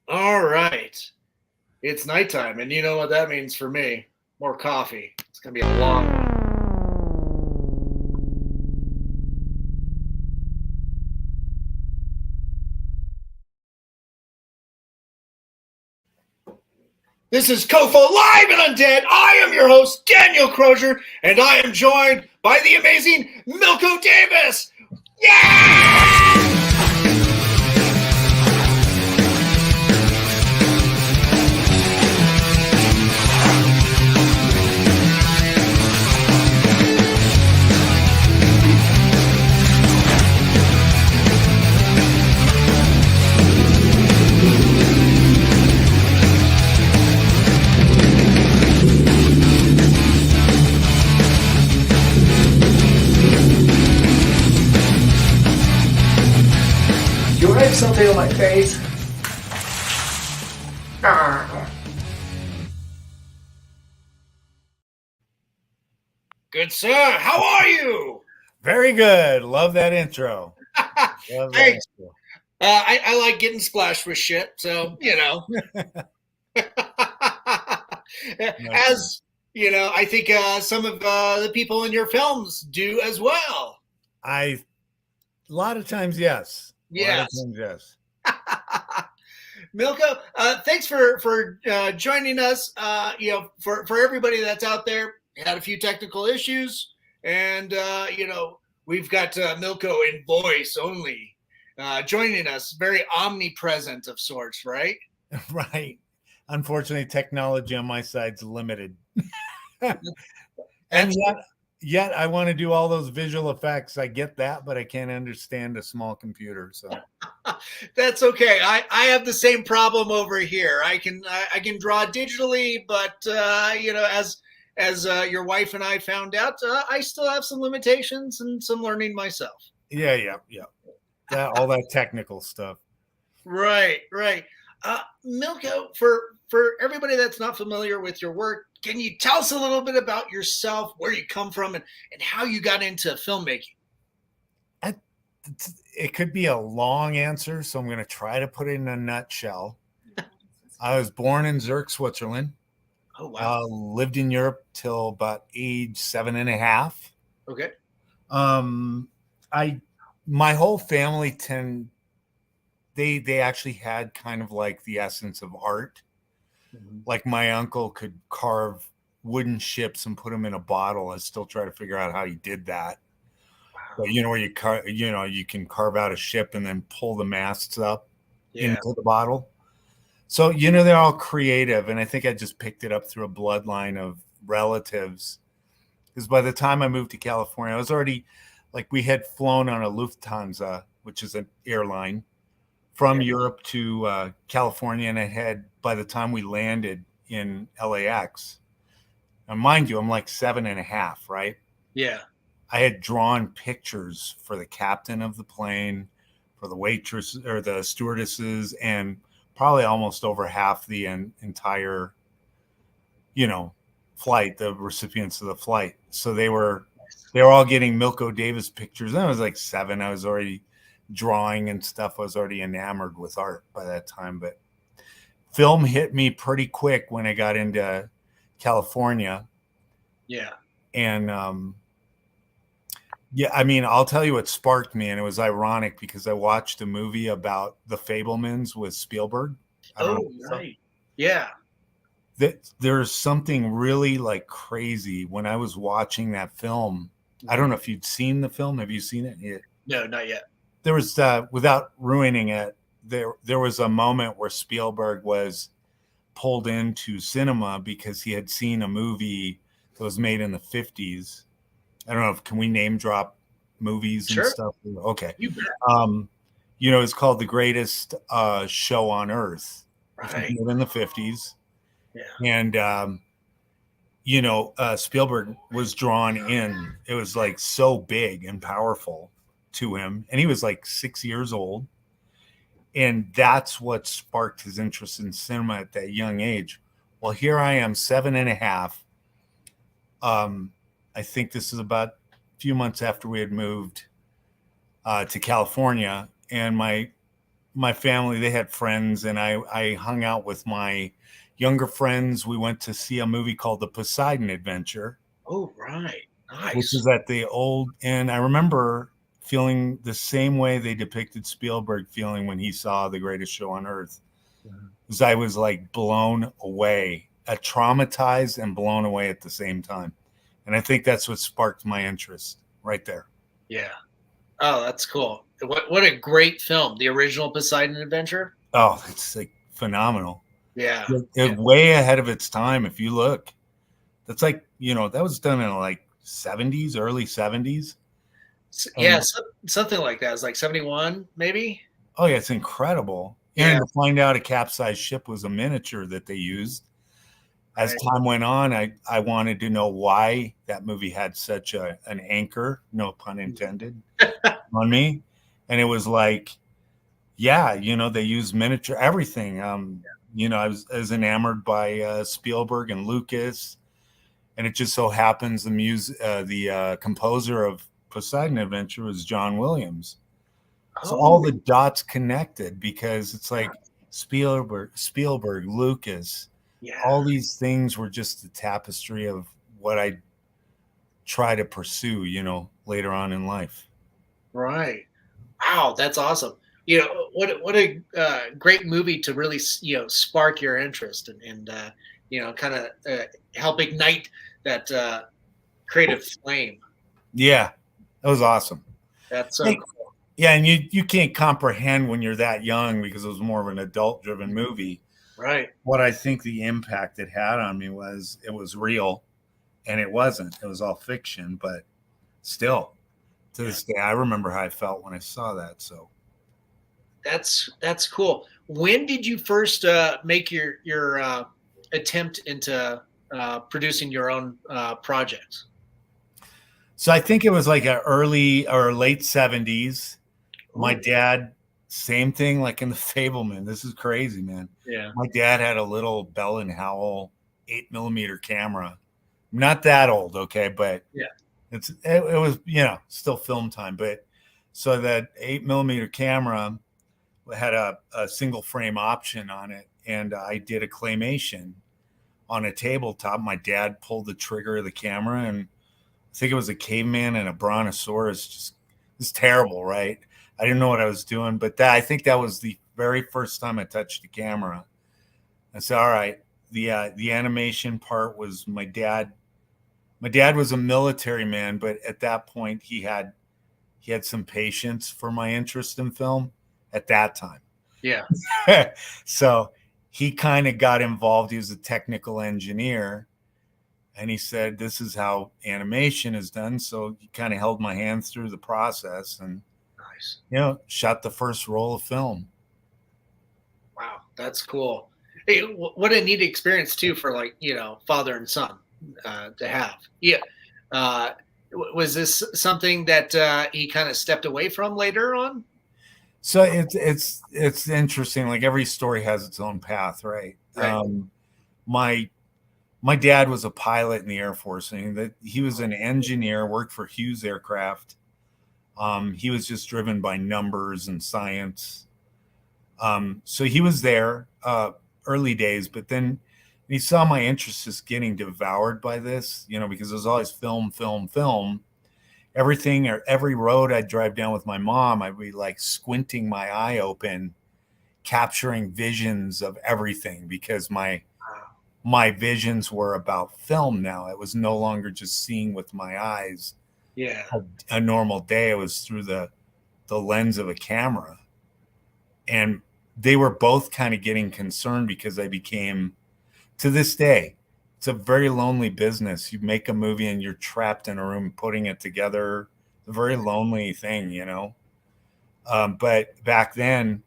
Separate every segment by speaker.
Speaker 1: All right. It's nighttime, and you know what that means for me. More coffee. It's going to be a long one. This is COFOH Live Undead. I am your host, Daniel Crosier, and I am joined by the amazing Milko Davis. Yeah!
Speaker 2: Do I have something on my face?
Speaker 1: Good sir, how are you?
Speaker 3: Very good. Love that intro. Love that
Speaker 1: Thanks.
Speaker 3: intro.
Speaker 1: I like getting splashed with shit, so you know. As you know, I think some of the people in your films do as well.
Speaker 3: A lot of times, yes.
Speaker 1: Yes.
Speaker 3: A lot of times, yes.
Speaker 1: Milko, thanks for joining us. For everybody that's out there, had a few technical issues, and we've got Milko in voice only joining us, very omnipresent of sorts, right?
Speaker 3: Right. Unfortunately, technology on my side's limited. And yet I want to do all those visual effects. I get that, but I can't understand a small computer. So
Speaker 1: that's okay. I have the same problem over here. I can draw digitally, but as your wife and I found out, I still have some limitations and some learning myself.
Speaker 3: Yeah. All that technical stuff.
Speaker 1: Right. Milko, for everybody that's not familiar with your work, can you tell us a little bit about yourself, where you come from, and how you got into filmmaking?
Speaker 3: It could be a long answer, so I'm going to try to put it in a nutshell. I was born in Zurich, Switzerland.
Speaker 1: Oh, wow.
Speaker 3: Lived in Europe till about age 7.5.
Speaker 1: Okay.
Speaker 3: My whole family they actually had kind of like the essence of art. Mm-hmm. Like my uncle could carve wooden ships and put them in a bottle. I still try to figure out how he did that. Wow. But where you can carve out a ship and then pull the masts up into the bottle. So, they're all creative. And I think I just picked it up through a bloodline of relatives. Because by the time I moved to California, I was already we had flown on a Lufthansa, which is an airline from Europe to California. And by the time we landed in LAX, and mind you, I'm like 7.5, right?
Speaker 1: Yeah.
Speaker 3: I had drawn pictures for the captain of the plane, for the waitress or the stewardesses, and probably almost over half the entire, flight, the recipients of the flight. So they were all getting Milko Davis pictures. And I was like 7. I was already drawing and stuff. I was already enamored with art by that time. But film hit me pretty quick when I got into California.
Speaker 1: Yeah.
Speaker 3: And I'll tell you what sparked me, and it was ironic because I watched a movie about the Fabelmans with Spielberg.
Speaker 1: Right. Yeah.
Speaker 3: There's something really crazy when I was watching that film. I don't know if you'd seen the film. Have you seen it?
Speaker 1: No, not yet.
Speaker 3: There was, without ruining it, there was a moment where Spielberg was pulled into cinema because he had seen a movie that was made in the 50s. I don't know can we name drop movies and stuff? Okay. It's called The Greatest Show on Earth.
Speaker 1: Right.
Speaker 3: In the 50s.
Speaker 1: Yeah.
Speaker 3: And, Spielberg was drawn in. It was so big and powerful to him. And he was 6 years old. And that's what sparked his interest in cinema at that young age. Well, here I am, 7.5. I think this is about a few months after we had moved to California. And my my family, they had friends, and I hung out with my younger friends. We went to see a movie called The Poseidon Adventure.
Speaker 1: Oh, right.
Speaker 3: Which
Speaker 1: Nice.
Speaker 3: is at the old, and I remember feeling the same way they depicted Spielberg feeling when he saw The Greatest Show on Earth. Because I was like blown away, traumatized and blown away at the same time. And I think that's what sparked my interest right there.
Speaker 1: Yeah. Oh, that's cool. What a great film. The original Poseidon Adventure.
Speaker 3: Oh, it's like phenomenal.
Speaker 1: Yeah.
Speaker 3: It's way ahead of its time. If you look, that's like, that was done in like 70s, early 70s.
Speaker 1: Yeah, something like that. It's like 71, maybe.
Speaker 3: Oh yeah, it's incredible.
Speaker 1: Yeah.
Speaker 3: And to find out a capsized ship was a miniature that they used. As time went on, I wanted to know why that movie had such an anchor, no pun intended, on me. And it was like, yeah, they use miniature everything. I was enamored by Spielberg and Lucas, and it just so happens the composer of Poseidon Adventure was John Williams. So all the dots connected because it's like Spielberg, Lucas, all these things were just the tapestry of what I try to pursue, later on in life.
Speaker 1: Right. Wow, that's awesome. What a great movie to really spark your interest and kind of help ignite that creative flame.
Speaker 3: Yeah, that was awesome.
Speaker 1: That's so cool.
Speaker 3: Yeah, and you can't comprehend when you're that young because it was more of an adult-driven movie.
Speaker 1: Right.
Speaker 3: What I think the impact it had on me was it was real, and it wasn't. It was all fiction, but still, to this day, I remember how I felt when I saw that. So
Speaker 1: that's cool. When did you first make your attempt into producing your own projects?
Speaker 3: So I think it was like an early or late 70s. My dad, same thing like in The Fableman. This is crazy, man.
Speaker 1: Yeah.
Speaker 3: My dad had a little Bell and Howell 8mm camera. Not that old, okay, but
Speaker 1: yeah,
Speaker 3: it was still film time. But so that 8mm camera had a single frame option on it, and I did a claymation on a tabletop. My dad pulled the trigger of the camera, and I think it was a caveman and a brontosaurus. Just it was terrible, right? I didn't know what I was doing, but I think that was the very first time I touched the camera. I said, all right, the animation part was my dad. My dad was a military man, but at that point he had some patience for my interest in film at that time.
Speaker 1: Yeah.
Speaker 3: So he kind of got involved. He was a technical engineer, and he said, this is how animation is done. So he kind of held my hand through the process and shot the first roll of film.
Speaker 1: Wow, that's cool. Hey, what a neat experience too for father and son to have. Yeah. Was this something that he kind of stepped away from later on?
Speaker 3: So it's interesting. Like every story has its own path, right? My dad was a pilot in the Air Force, and that he was an engineer, worked for Hughes Aircraft. He was just driven by numbers and science. So he was there early days, but then he saw my interest just getting devoured by this, because it was always film. Everything or every road I'd drive down with my mom, I'd be like squinting my eye open, capturing visions of everything because my visions were about film now. It was no longer just seeing with my eyes.
Speaker 1: Yeah.
Speaker 3: A normal day. It was through the lens of a camera. And they were both kind of getting concerned because I became, to this day, it's a very lonely business. You make a movie and you're trapped in a room putting it together. It's a very lonely thing, But back then,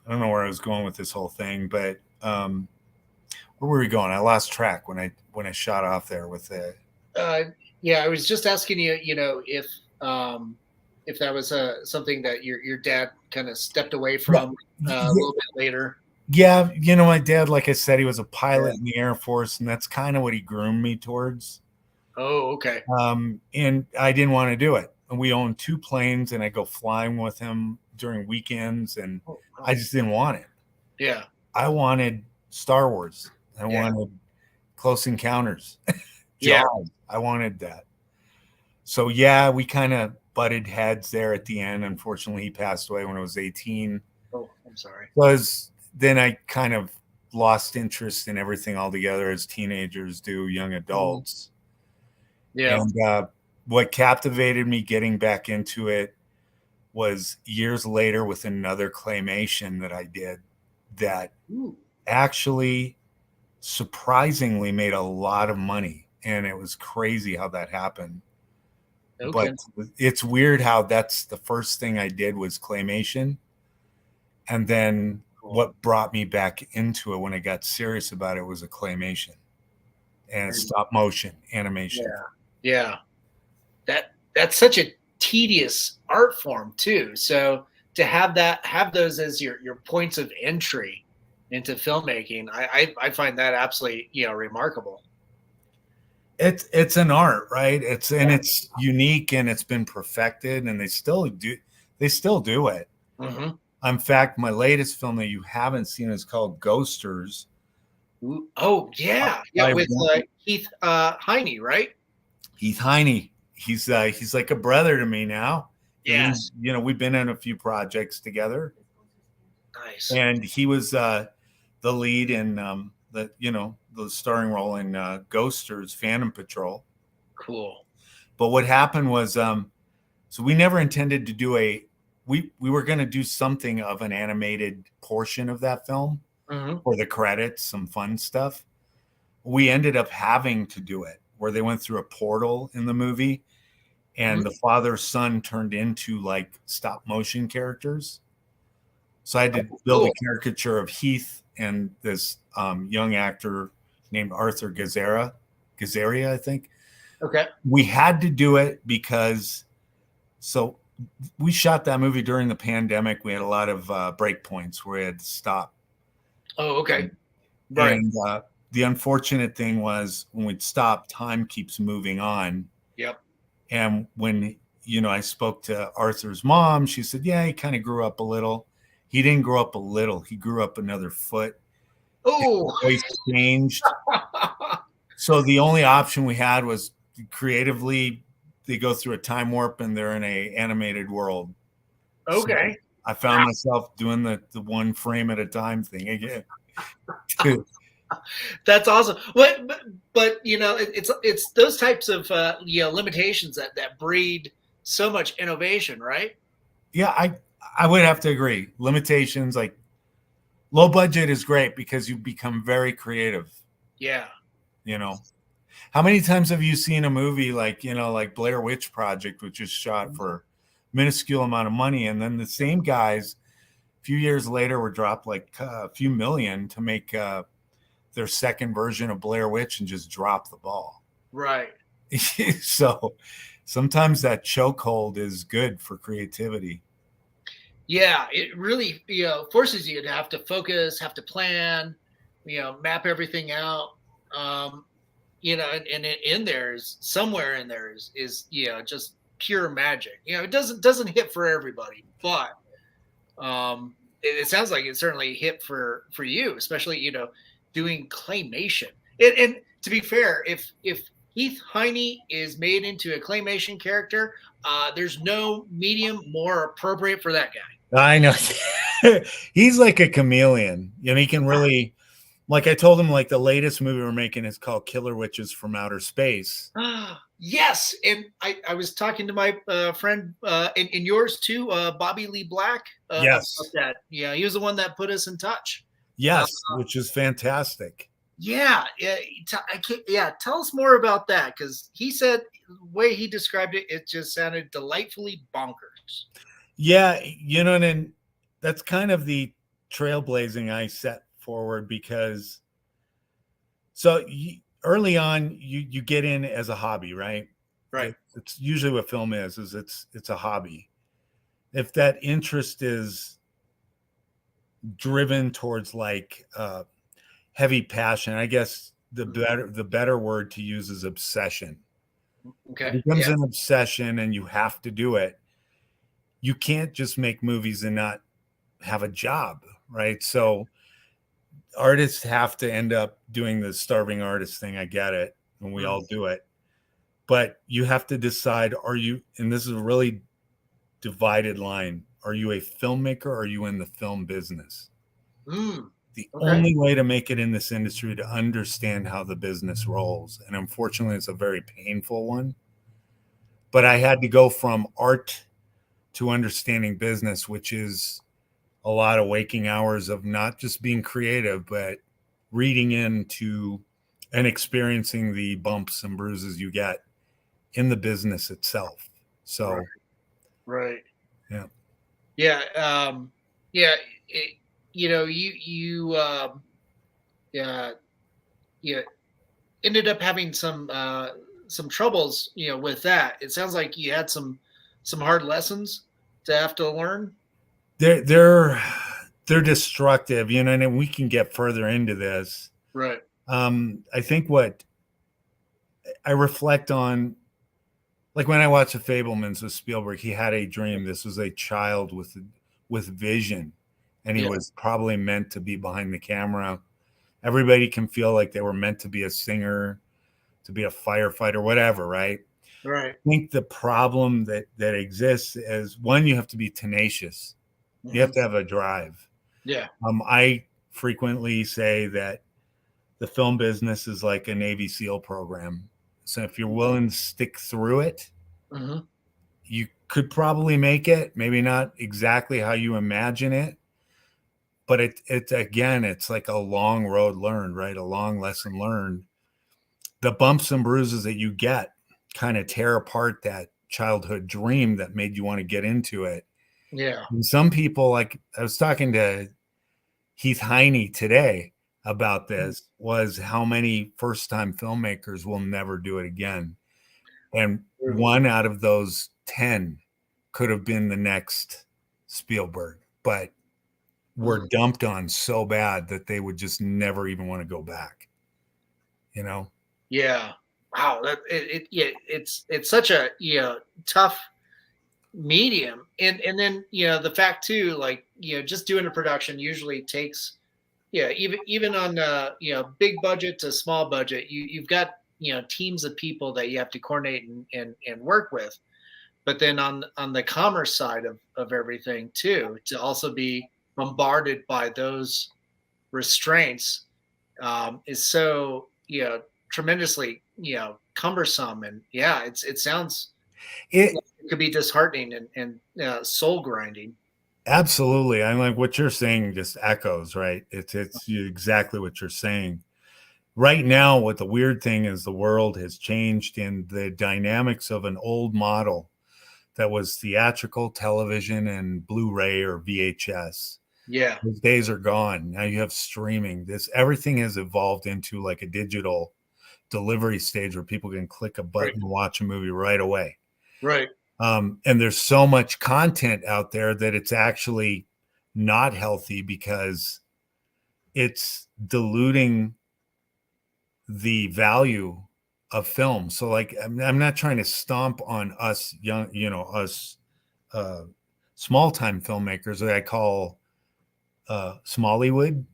Speaker 3: I don't know where I was going with this whole thing, but where were we going? I lost track when I shot off there with it.
Speaker 1: Yeah, I was just asking you, if that was something that your dad kind of stepped away from a little bit later.
Speaker 3: Yeah, my dad, like I said, he was a pilot in the Air Force, and that's kind of what he groomed me towards.
Speaker 1: Oh, okay.
Speaker 3: And I didn't want to do it. And we owned 2 planes, and I go flying with him during weekends, and
Speaker 1: Oh, wow.
Speaker 3: I just didn't want it.
Speaker 1: Yeah.
Speaker 3: I wanted Star Wars. I wanted Close Encounters. Jaws. I wanted that. So yeah, we kind of butted heads there at the end. Unfortunately, he passed away when I was 18.
Speaker 1: Oh, I'm sorry.
Speaker 3: Was then I kind of lost interest in everything altogether, as teenagers do, young adults.
Speaker 1: Yeah.
Speaker 3: And what captivated me getting back into it was years later with another claymation that I did that actually surprisingly made a lot of money. And it was crazy how that happened. Okay. But it's weird how that's the first thing I did was claymation. And then what brought me back into it when I got serious about it was a claymation and stop motion animation.
Speaker 1: Yeah. That's such a tedious art form too. So to have those as your points of entry into filmmaking, I find that absolutely, remarkable.
Speaker 3: It's an art, right? It's unique and it's been perfected, and they still do it.
Speaker 1: Mm-hmm.
Speaker 3: In fact, my latest film that you haven't seen is called Ghosters.
Speaker 1: Oh yeah, with Heath Heine, right?
Speaker 3: Heath Heine. He's like a brother to me now.
Speaker 1: Yes.
Speaker 3: We've been in a few projects together.
Speaker 1: Nice.
Speaker 3: And he was the lead in the starring role in Ghosters Phantom Patrol.
Speaker 1: Cool.
Speaker 3: But what happened was so we never intended to do we were going to do something of an animated portion of that film for the credits, some fun stuff. We ended up having to do it where they went through a portal in the movie, and the father-son turned into like stop motion characters. So I had to build a caricature of Heath and this young actor named Arthur Gazzara, I think.
Speaker 1: Okay.
Speaker 3: We had to do it because we shot that movie during the pandemic. We had a lot of break points where we had to stop.
Speaker 1: Oh, okay. Right.
Speaker 3: And the unfortunate thing was when we'd stop, time keeps moving on.
Speaker 1: Yep.
Speaker 3: And when, I spoke to Arthur's mom, she said, yeah, he kind of grew up a little. He didn't grow up a little. He grew up another foot.
Speaker 1: Oh,
Speaker 3: His voice changed. So the only option we had was creatively, they go through a time warp and they're in a animated world.
Speaker 1: Okay.
Speaker 3: So I found myself doing the one frame at a time thing again.
Speaker 1: That's awesome. But it's those types of limitations that breed so much innovation, right?
Speaker 3: Yeah, I would have to agree. Limitations, like low budget is great because you become very creative.
Speaker 1: Yeah.
Speaker 3: How many times have you seen a movie like Blair Witch Project, which is shot for minuscule amount of money, and then the same guys a few years later were dropped like a few million to make their second version of Blair Witch and just drop the ball.
Speaker 1: Right.
Speaker 3: So sometimes that chokehold is good for creativity.
Speaker 1: Yeah, it really forces you to have to focus, have to plan, map everything out. And in there is somewhere in there is just pure magic. It doesn't hit for everybody, but it sounds like it certainly hit for you, especially doing claymation. And to be fair, if Heath Heine is made into a claymation character, there's no medium more appropriate for that guy.
Speaker 3: I know. He's like a chameleon. He can really, like I told him, like the latest movie we're making is called Killer Witches from Outer Space.
Speaker 1: Yes. And I was talking to my friend and yours too, Bobby Lee Black.
Speaker 3: Yes.
Speaker 1: About that. Yeah. He was the one that put us in touch.
Speaker 3: Yes. Which is fantastic.
Speaker 1: Yeah. Tell us more about that. Cause he said the way he described it, it just sounded delightfully bonkers.
Speaker 3: Yeah, and that's kind of the trailblazing I set forward because early on you get in as a hobby, right?
Speaker 1: Right.
Speaker 3: It's usually what film is it's a hobby. If that interest is driven towards like heavy passion, I guess the better word to use is obsession.
Speaker 1: Okay.
Speaker 3: It becomes an obsession and you have to do it. you can't just make movies and not have a job, right? So artists have to end up doing the starving artist thing. I get it, and we all do it. But you have to decide, are you, and this is a really divided line, are you a filmmaker or are you in the film business? The only way to make it in this industry to understand how the business rolls. And unfortunately, it's a very painful one. But I had to go from art to understanding business, which is a lot of waking hours of not just being creative, but reading into and experiencing the bumps and bruises you get in the business itself. So,
Speaker 1: right.
Speaker 3: Yeah.
Speaker 1: Yeah. Yeah. You ended up having some troubles, with that. It sounds like you had some hard lessons to have to learn.
Speaker 3: They're destructive, and we can get further into this.
Speaker 1: Right.
Speaker 3: I think what I reflect on, like when I watch The Fabelmans with Spielberg, he had a dream. This was a child with vision, and he was probably meant to be behind the camera. Everybody can feel like they were meant to be a singer, to be a firefighter, whatever, right?
Speaker 1: Right.
Speaker 3: I think the problem that exists is, one, you have to be tenacious. You have to have a drive.
Speaker 1: Yeah.
Speaker 3: I frequently say that the film business is like a Navy SEAL program. So if you're willing to stick through it, you could probably make it. Maybe not exactly how you imagine it, but it's again, it's like a long road learned, right? A long lesson learned. The bumps and bruises that you get kind of tear apart that childhood dream that made you want to get into it.
Speaker 1: Yeah.
Speaker 3: And some people, like I was talking to Heath Heine today about this, was how many first-time filmmakers will never do it again. And one out of those 10 could have been the next Spielberg, but were dumped on so bad that they would just never even want to go back.
Speaker 1: Yeah. Wow. It's such a tough medium, and then the fact too, like just doing a production usually takes even on big budget to small budget, you've got teams of people that you have to coordinate and work with. But then on the commerce side of everything too, to also be bombarded by those restraints is so tremendously cumbersome. And it sounds
Speaker 3: it
Speaker 1: could be disheartening and soul grinding.
Speaker 3: Absolutely. I'm like, what you're saying just echoes, right? It's exactly what you're saying. Right now, what the weird thing is, the world has changed in the dynamics of an old model that was theatrical television and Blu-ray or VHS.
Speaker 1: Yeah.
Speaker 3: Those days are gone. Now you have streaming. Everything has evolved into like a digital delivery stage where people can click a button and watch a movie right away.
Speaker 1: Right.
Speaker 3: And there's so much content out there that it's actually not healthy because it's diluting the value of film. So like, I'm not trying to stomp on us young, small time filmmakers that I call Smollywood,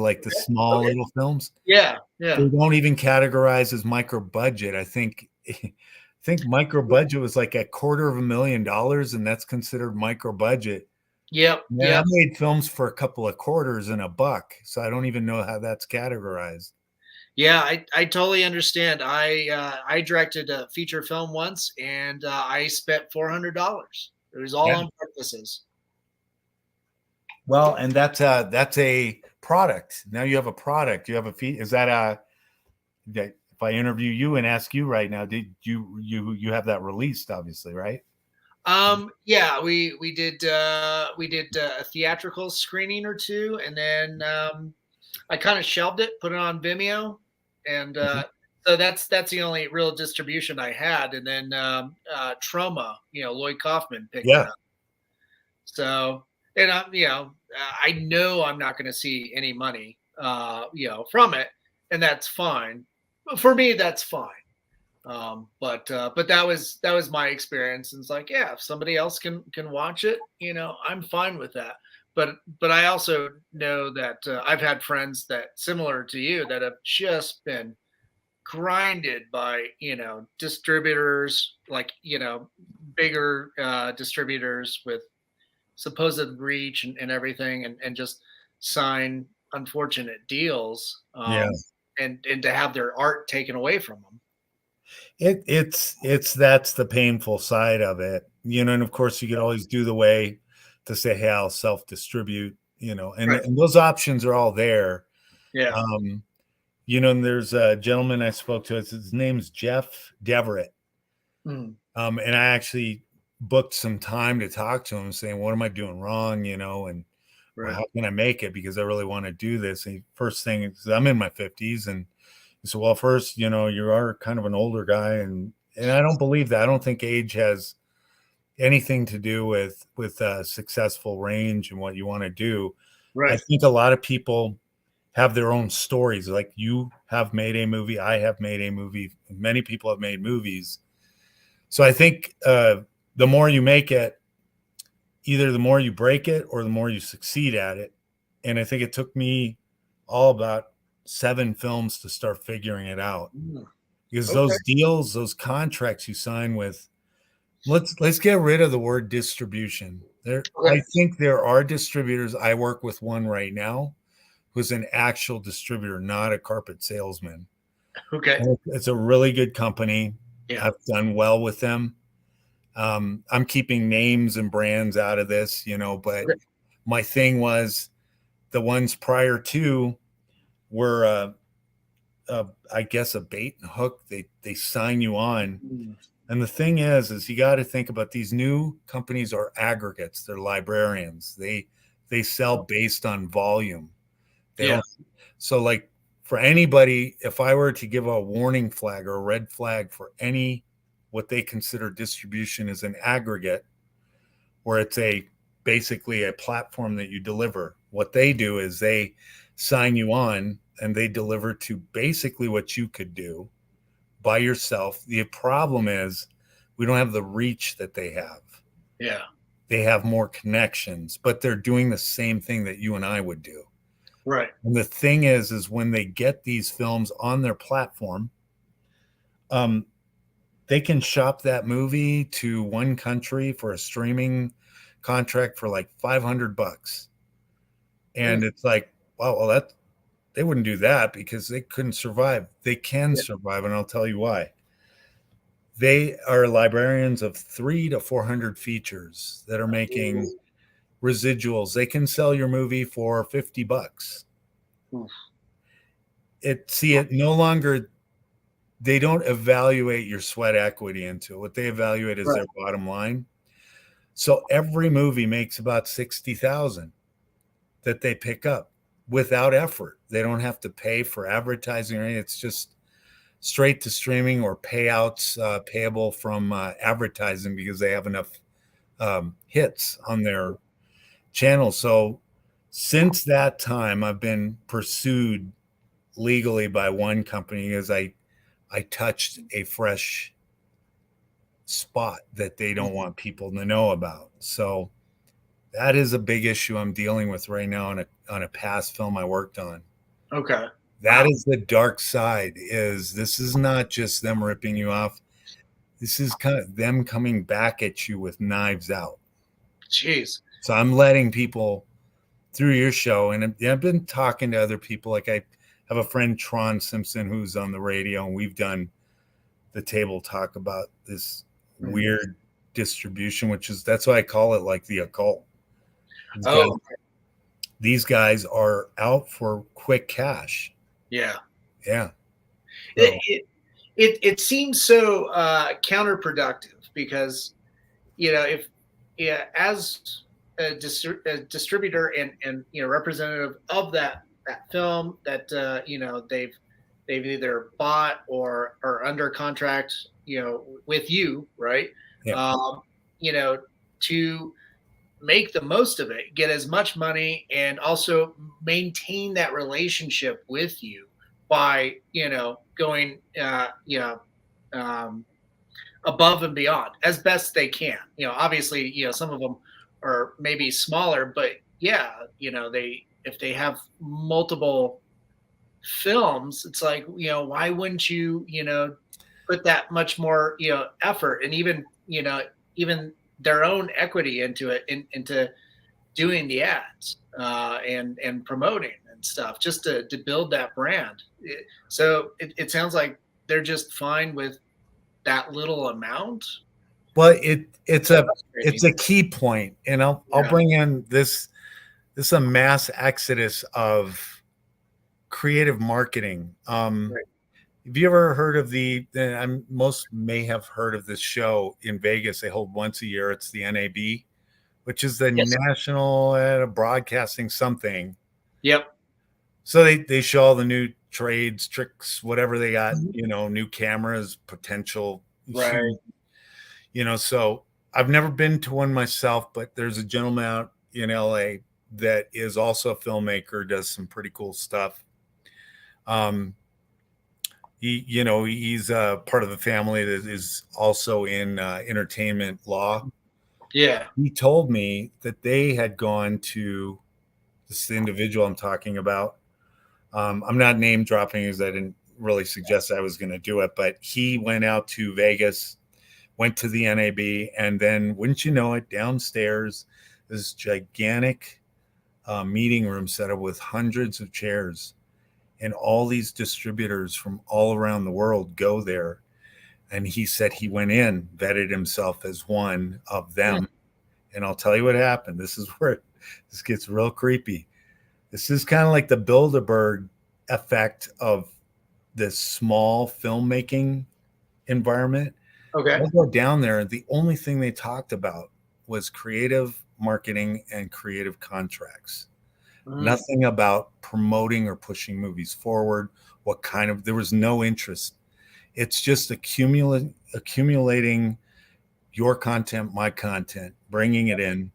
Speaker 3: like the small little films.
Speaker 1: Yeah. Yeah.
Speaker 3: They don't even categorize as micro budget. I think micro budget was like $250,000, and that's considered micro budget.
Speaker 1: Yep.
Speaker 3: Yeah, I made films for a couple of quarters and $1, so I don't even know how that's categorized.
Speaker 1: Yeah, I totally understand. I directed a feature film once, and I spent $400. It was all on purposes.
Speaker 3: Well, and that's a product. Now you have a product. You have a fee. Is that if I interview you and ask you right now, did you have that released? Obviously, right?
Speaker 1: Yeah, we did a theatrical screening or two, and then I kind of shelved it, put it on Vimeo, and so that's the only real distribution I had. And then Troma, Lloyd Kaufman picked it up. So, and I know I'm not going to see any money, from it, and that's fine. For me, that's fine. But that was my experience. And it's like, yeah, if somebody else can watch it, I'm fine with that. But I also know that I've had friends that similar to you that have just been grinded by distributors, like bigger distributors with supposed reach and everything, and just sign unfortunate deals,
Speaker 3: Yeah.
Speaker 1: and to have their art taken away from them.
Speaker 3: It's that's the painful side of it, and of course you could always do the way to say, hey, I'll self-distribute, and,
Speaker 1: Right.
Speaker 3: and those options are all there.
Speaker 1: Yeah.
Speaker 3: And there's a gentleman I spoke to, his name's Jeff Deverett.
Speaker 1: Mm.
Speaker 3: And I actually booked some time to talk to him saying, what am I doing wrong? And
Speaker 1: Right.
Speaker 3: how can I make it? Because I really want to do this. And first thing is I'm in my 50s. And he said, well, first, you are kind of an older guy. And I don't believe that. I don't think age has anything to do with successful range and what you want to do.
Speaker 1: Right.
Speaker 3: I think a lot of people have their own stories. Like you have made a movie. I have made a movie. Many people have made movies. So I think the more you make it, either the more you break it or the more you succeed at it. And I think it took me all about 7 films to start figuring it out. Because those deals, those contracts you sign with, let's get rid of the word distribution. I think there are distributors. I work with one right now who's an actual distributor, not a carpet salesman.
Speaker 1: Okay.
Speaker 3: And it's a really good company.
Speaker 1: Yeah.
Speaker 3: I've done well with them. I'm keeping names and brands out of this, but my thing was the ones prior to were, I guess, a bait and hook. They sign you on.
Speaker 1: Mm.
Speaker 3: And the thing is you got to think about these new companies are aggregates. They're librarians. They sell based on volume. They don't. So like for anybody, if I were to give a warning flag or a red flag for any what they consider distribution as an aggregate, where it's basically a platform that you deliver. What they do is they sign you on and they deliver to basically what you could do by yourself. The problem is we don't have the reach that they have.
Speaker 1: Yeah.
Speaker 3: They have more connections, but they're doing the same thing that you and I would do.
Speaker 1: Right.
Speaker 3: And the thing is when they get these films on their platform, they can shop that movie to one country for a streaming contract for like $500. And it's like, wow, well, they wouldn't do that because they couldn't survive. They can survive, and I'll tell you why. They are librarians of 300 to 400 features that are making residuals. They can sell your movie for $50. It no longer, they don't evaluate your sweat equity into it. What they evaluate is their bottom line. So every movie makes about 60,000 that they pick up without effort. They don't have to pay for advertising or anything. It's just straight to streaming or payouts payable from advertising because they have enough hits on their channel. So since that time, I've been pursued legally by one company because I touched a fresh spot that they don't want people to know about. So that is a big issue I'm dealing with right now on a past film I worked on.
Speaker 1: Okay.
Speaker 3: That is the dark side. This is not just them ripping you off. This is kind of them coming back at you with knives out.
Speaker 1: Jeez.
Speaker 3: So I'm letting people through your show, and I've been talking to other people. Like I have a friend, Tron Simpson, who's on the radio, and we've done the table talk about this weird distribution, that's why I call it like the occult. These guys are out for quick cash.
Speaker 1: Yeah.
Speaker 3: Yeah.
Speaker 1: So. It seems so counterproductive because, as a distributor and representative of that film that they've either bought or are under contract with you, right?
Speaker 3: Yeah.
Speaker 1: To make the most of it, get as much money, and also maintain that relationship with you by going above and beyond as best they can. Obviously, some of them are maybe smaller, but yeah, if they have multiple films, it's like, why wouldn't you, put that much more, effort and even their own equity into it, into doing the ads and promoting and stuff, just to build that brand. So it sounds like they're just fine with that little amount.
Speaker 3: Well, it's a key point, and I'll bring in this is a mass exodus of creative marketing.
Speaker 1: Right.
Speaker 3: Have you ever heard of most may have heard of this show in Vegas? They hold once a year. It's the NAB, which is the
Speaker 1: Yes.
Speaker 3: National Broadcasting something.
Speaker 1: Yep.
Speaker 3: So they show all the new trades, tricks, whatever they got, new cameras, potential.
Speaker 1: Right.
Speaker 3: So I've never been to one myself, but there's a gentleman out in LA that is also a filmmaker, does some pretty cool stuff. He's part of the family that is also in entertainment law.
Speaker 1: Yeah.
Speaker 3: He told me that they had gone to this individual I'm talking about. I'm not name dropping because I didn't really suggest I was going to do it, but he went out to Vegas, went to the NAB, and then, wouldn't you know it, downstairs, this gigantic meeting room set up with hundreds of chairs, and all these distributors from all around the world go there. And he said he went in, vetted himself as one of them. And I'll tell you what happened. This is where this gets real creepy. This is kind of like the Bilderberg effect of this small filmmaking environment.
Speaker 1: Okay.
Speaker 3: I'll go down there, and the only thing they talked about was creative marketing and creative contracts. Nothing about promoting or pushing movies forward. There was no interest. It's just accumulating your content, my content, bringing it in.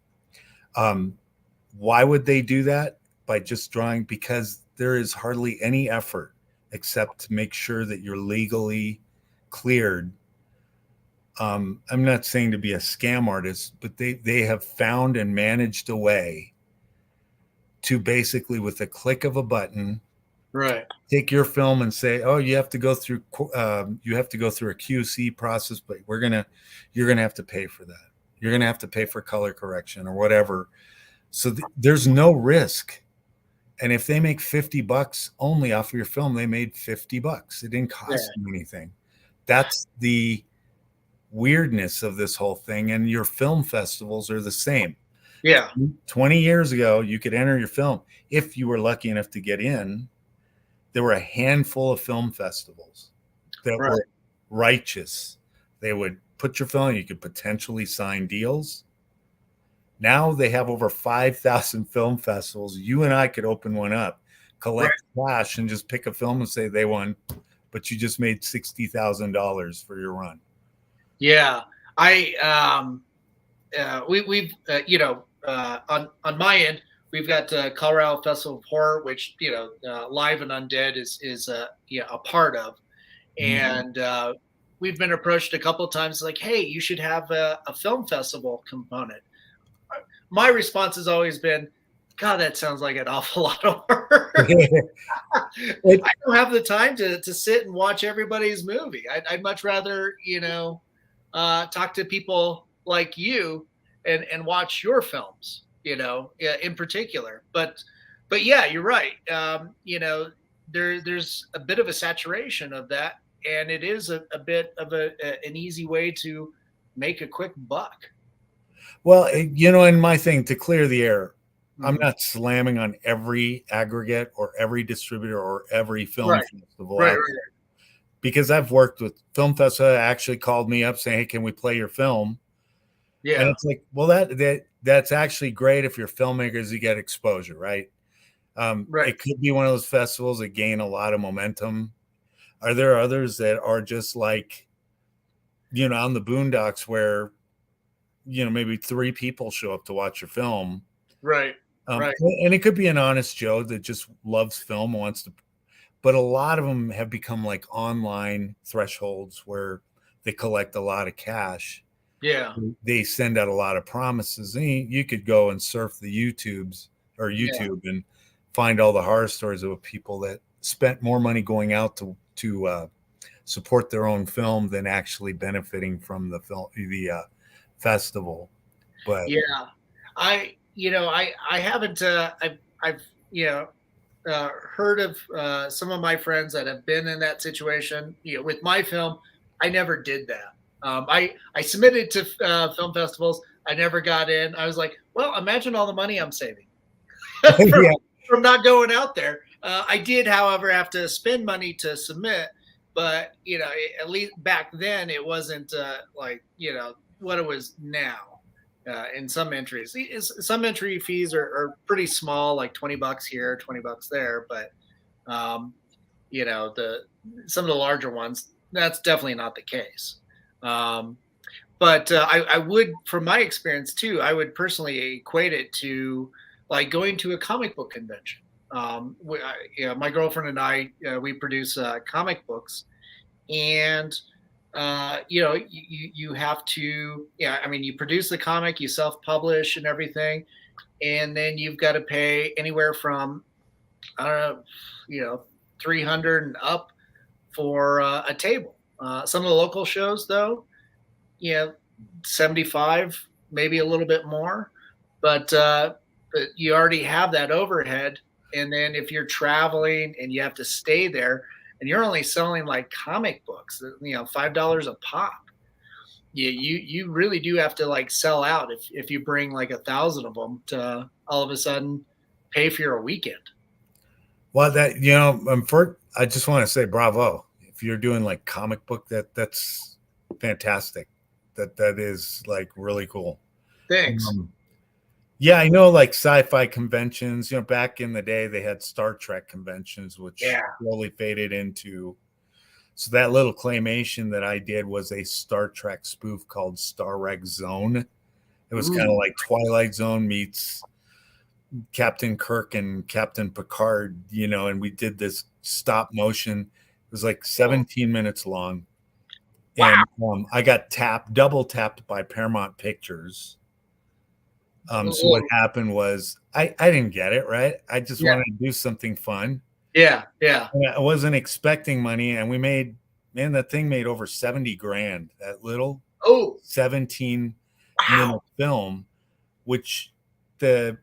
Speaker 3: Why would they do that? By just drawing, because there is hardly any effort except to make sure that you're legally cleared. I'm not saying to be a scam artist, but they have found and managed a way to basically, with a click of a button,
Speaker 1: right,
Speaker 3: take your film and say, oh, you have to go through a QC process, but you're gonna have to pay for that. You're gonna have to pay for color correction or whatever. So there's no risk. And if they make $50 only off of your film, they made $50. It didn't cost them anything. That's the weirdness of this whole thing. And your film festivals are the same.
Speaker 1: Yeah.
Speaker 3: 20 years ago, you could enter your film. If you were lucky enough to get in, there were a handful of film festivals that were righteous. They would put your film, you could potentially sign deals. Now they have over 5,000 film festivals. You and I could open one up, collect cash, and just pick a film and say they won, but you just made $60,000 for your run.
Speaker 1: Yeah, we've on my end, we've got Colorado Festival of Horror, which Live and Undead is a part of, and we've been approached a couple of times like, hey, you should have a film festival component. My response has always been, God, that sounds like an awful lot of work. I don't have the time to sit and watch everybody's movie. I'd much rather, talk to people like you and watch your films, in particular. But yeah, you're right. There's a bit of a saturation of that, and it is a bit of an easy way to make a quick buck.
Speaker 3: Well, and my thing, to clear the air, I'm not slamming on every aggregate or every distributor or every film festival out there. Because I've worked with film festivals that actually called me up saying, hey, can we play your film? Yeah. And it's like, well, that's actually great if you're filmmakers, you get exposure, right? It could be one of those festivals that gain a lot of momentum. Are there others that are just like, on the boondocks where, maybe 3 people show up to watch your film?
Speaker 1: Right.
Speaker 3: And it could be an honest Joe that just loves film, wants to, but a lot of them have become like online thresholds where they collect a lot of cash.
Speaker 1: Yeah.
Speaker 3: They send out a lot of promises. And you could go and surf the YouTube and find all the horror stories of people that spent more money going out to support their own film than actually benefiting from the festival. But
Speaker 1: yeah, I haven't I've heard of some of my friends that have been in that situation. With my film, I never did that. I submitted to film festivals. I never got in. I was like, well, imagine all the money I'm saving from,
Speaker 3: yeah.
Speaker 1: from not going out there. I did, however, have to spend money to submit, but at least back then it wasn't like what it was now. In some entries, some entry fees are pretty small, like $20 here, $20 there. But some of the larger ones, that's definitely not the case. But I would, from my experience too, I would personally equate it to like going to a comic book convention. My girlfriend and I, we produce comic books, and you have to, you produce the comic, you self-publish and everything, and then you've got to pay anywhere from, I don't know, 300 and up for a table. Some of the local shows though, 75, maybe a little bit more, but you already have that overhead. And then if you're traveling and you have to stay there, and you're only selling like comic books, $5 a pop. You really do have to like sell out if you bring like 1,000 of them to all of a sudden pay for your weekend.
Speaker 3: Well, I just want to say bravo. If you're doing like comic book, that's fantastic. That is like really cool.
Speaker 1: Thanks.
Speaker 3: Yeah, I know, like sci-fi conventions, back in the day they had Star Trek conventions, which slowly faded into. So that little claymation that I did was a Star Trek spoof called Star Wreck Zone. It was kind of like Twilight Zone meets Captain Kirk and Captain Picard, and we did this stop motion. It was like 17 minutes long.
Speaker 1: Wow.
Speaker 3: And I got double tapped by Paramount Pictures. So what happened was I didn't get it, right? I just wanted to do something fun.
Speaker 1: Yeah.
Speaker 3: And I wasn't expecting money, and that thing made over 70 grand. That little 17-minute film, which I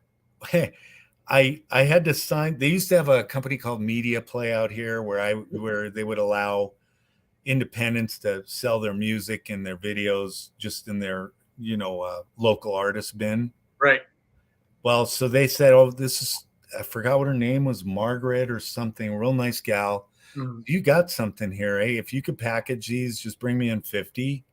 Speaker 3: had to sign. They used to have a company called Media Play out here where they would allow independents to sell their music and their videos just in their local artist bin.
Speaker 1: Right.
Speaker 3: Well, so they said, I forgot what her name was, Margaret or something, real nice gal. You got something here, eh? If you could package these, just bring me in 50.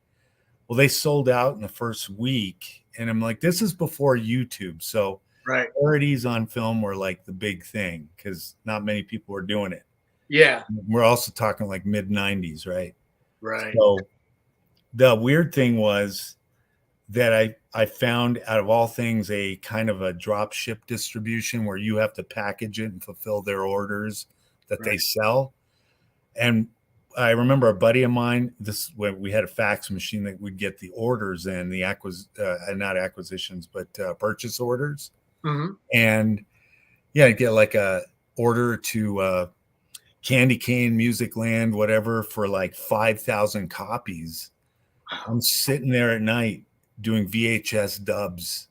Speaker 3: Well, they sold out in the first week. And I'm like, this is before YouTube. So priorities on film were like the big thing because not many people were doing it.
Speaker 1: Yeah.
Speaker 3: We're also talking like mid 90s, right?
Speaker 1: Right.
Speaker 3: So the weird thing was that I found, out of all things, a kind of a drop ship distribution where you have to package it and fulfill their orders that they sell. And I remember a buddy of mine, when we had a fax machine that would get the orders in, not acquisitions, but purchase orders. And I'd get like a order to Candy Cane, Music Land, whatever, for like 5,000 copies. I'm sitting there at night doing VHS dubs.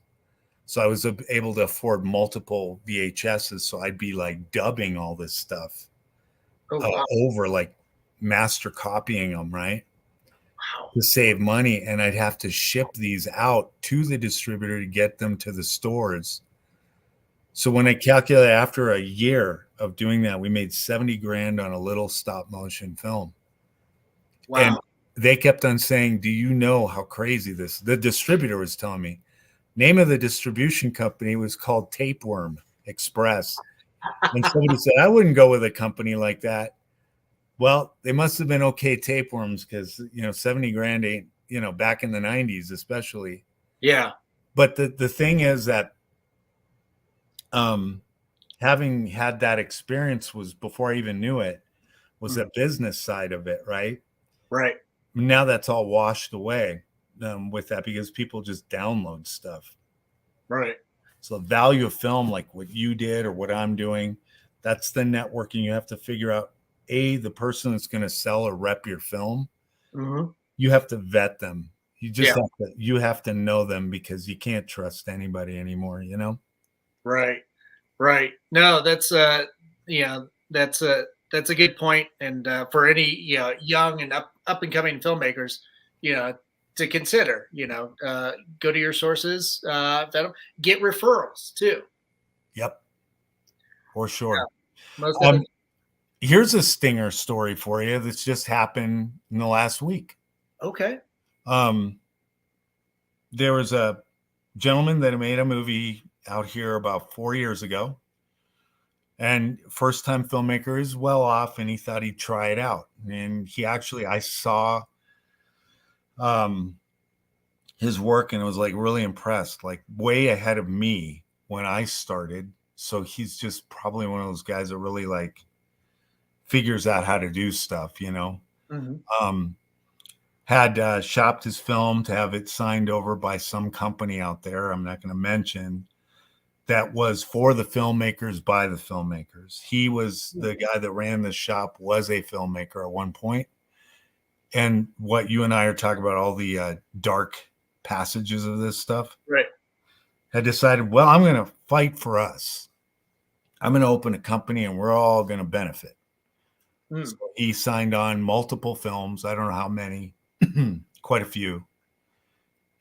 Speaker 3: So I was able to afford multiple VHSs. So I'd be like dubbing all this stuff over, like master copying them, right? To save money. And I'd have to ship these out to the distributor to get them to the stores. So when I calculate after a year of doing that, we made 70 grand on a little stop motion film.
Speaker 1: Wow.
Speaker 3: And they kept on saying, do you know how crazy the distributor was telling me, name of the distribution company was called Tapeworm Express. And somebody said, I wouldn't go with a company like that. Well, they must have been okay tapeworms because, 70 grand ain't, back in the 90s, especially.
Speaker 1: Yeah.
Speaker 3: But the thing is that having had that experience was before I even knew it, was the business side of it, right?
Speaker 1: Right.
Speaker 3: now that's all washed away with that, because people just download stuff.
Speaker 1: Right.
Speaker 3: So the value of film, like what you did or what I'm doing, that's the networking. You have to figure out, the person that's going to sell or rep your film.
Speaker 1: Mm-hmm.
Speaker 3: You have to vet them. You just
Speaker 1: Yeah.
Speaker 3: you have to know them, because you can't trust anybody anymore,
Speaker 1: Right. Right. No, that's that's a good point. And for any young and up and coming filmmakers, to consider, go to your sources, vet them, get referrals too.
Speaker 3: Yep, for sure.
Speaker 1: Most definitely.
Speaker 3: Here's a stinger story for you that's just happened in the last week.
Speaker 1: Okay.
Speaker 3: There was a gentleman that made a movie out here about 4 years ago, and first time filmmaker, is well off, and he thought he'd try it out. And I saw his work, and I was like really impressed, like way ahead of me when I started. So he's just probably one of those guys that really like figures out how to do stuff,
Speaker 1: Mm-hmm.
Speaker 3: Had shopped his film to have it signed over by some company out there, I'm not going to mention, that was for the filmmakers, by the filmmakers. He was the guy that ran the shop, was a filmmaker at one point. And what you and I are talking about, all the dark passages of this stuff,
Speaker 1: Right.
Speaker 3: had decided, well, I'm going to fight for us. I'm going to open a company and we're all going to benefit.
Speaker 1: Mm.
Speaker 3: So he signed on multiple films. I don't know how many, quite a few,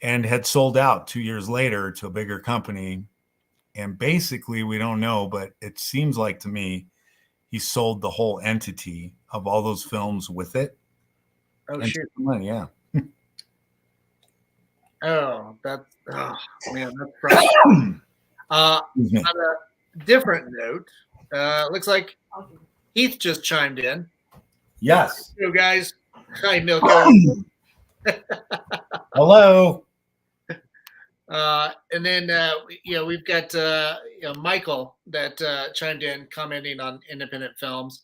Speaker 3: and had sold out 2 years later to a bigger company. And basically, we don't know, but it seems like to me, he sold the whole entity of all those films with it.
Speaker 1: Oh,
Speaker 3: and
Speaker 1: shoot.
Speaker 3: money, yeah.
Speaker 1: Oh, man, that's frustrating. On a different note, looks like Heath just chimed in.
Speaker 3: Yes.
Speaker 1: Hello, guys. Hi, Milko.
Speaker 3: Hello.
Speaker 1: And then we've got Michael that chimed in, commenting on independent films,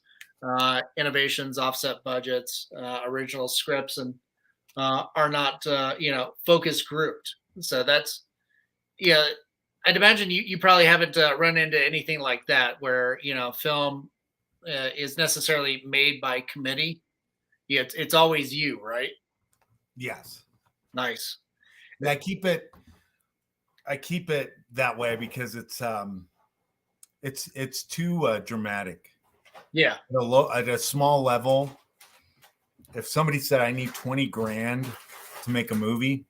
Speaker 1: innovations, offset budgets, original scripts, and are not focus grouped. So that's I'd imagine you probably haven't run into anything like that where film is necessarily made by committee. Yeah, it's always you, right?
Speaker 3: Yes.
Speaker 1: Nice.
Speaker 3: I keep it that way because it's too dramatic.
Speaker 1: Yeah.
Speaker 3: At a small level, if somebody said I need 20 grand to make a movie,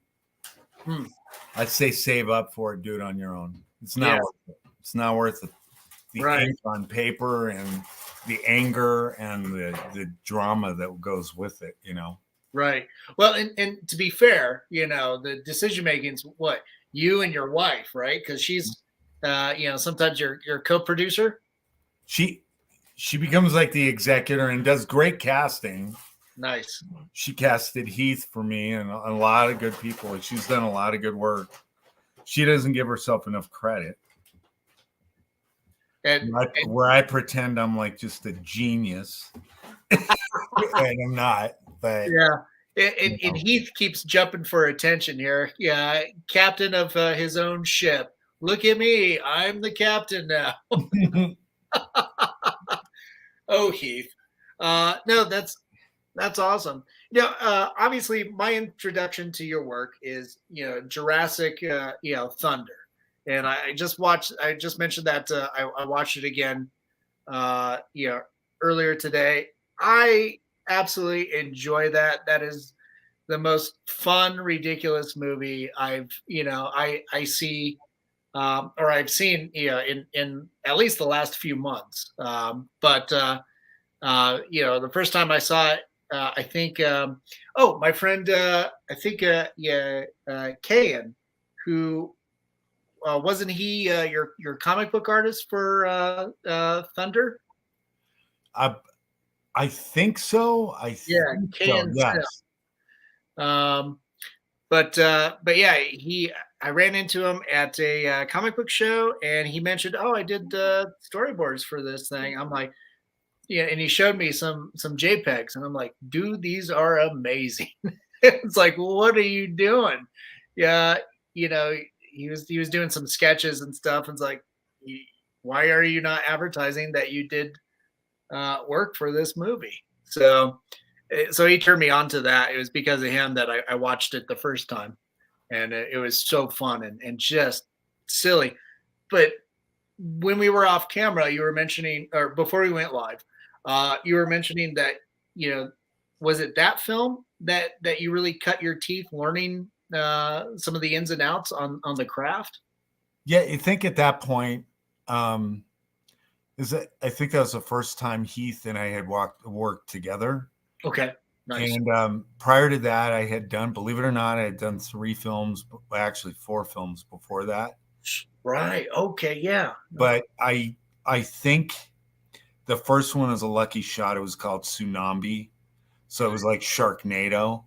Speaker 3: I'd say save up for it, do it on your own. It's not worth it. It's not worth it. The ink on paper and the anger and the drama that goes with it,
Speaker 1: Right. Well, and to be fair, the decision making is what, you and your wife, right? Because she's sometimes your co-producer.
Speaker 3: She becomes like the executor and does great casting.
Speaker 1: Nice.
Speaker 3: She casted Heath for me and a lot of good people. She's done a lot of good work. She doesn't give herself enough credit. Where I pretend I'm like just a genius. And I'm not, but
Speaker 1: and Heath keeps jumping for attention here. Yeah, captain of his own ship. Look at me, I'm the captain now. Oh, Heath. No, that's awesome. Obviously, my introduction to your work is Jurassic, Thunder, and I just mentioned that I watched it again, earlier today. I absolutely enjoy that. That is the most fun, ridiculous movie I've I see or I've seen in at least the last few months. But the first time I saw it, I think my friend I think Kayan, who wasn't he your comic book artist for Thunder?
Speaker 3: I think so.
Speaker 1: Kayan.
Speaker 3: Yes.
Speaker 1: But yeah, I ran into him at a comic book show, and he mentioned, "Oh, I did storyboards for this thing." I'm like, yeah, and he showed me some JPEGs, and I'm like, dude, these are amazing. It's like, what are you doing? Yeah, you know, he was doing some sketches and stuff. And it's like, why are you not advertising that you did work for this movie? So he turned me on to that. It was because of him that I watched it the first time, and it was so fun and just silly. But when we were off camera, you were mentioning, or before we went live, you were mentioning that, was it that film that you really cut your teeth learning some of the ins and outs on the craft?
Speaker 3: Yeah, you think at that point, I think that was the first time Heath and I had worked together.
Speaker 1: Okay, nice.
Speaker 3: And prior to that, I had done, believe it or not, I had done 3 films, actually 4 films before that.
Speaker 1: Right. Okay. Yeah.
Speaker 3: But I think the first one was a lucky shot. It was called Tsunami. So it was like Sharknado,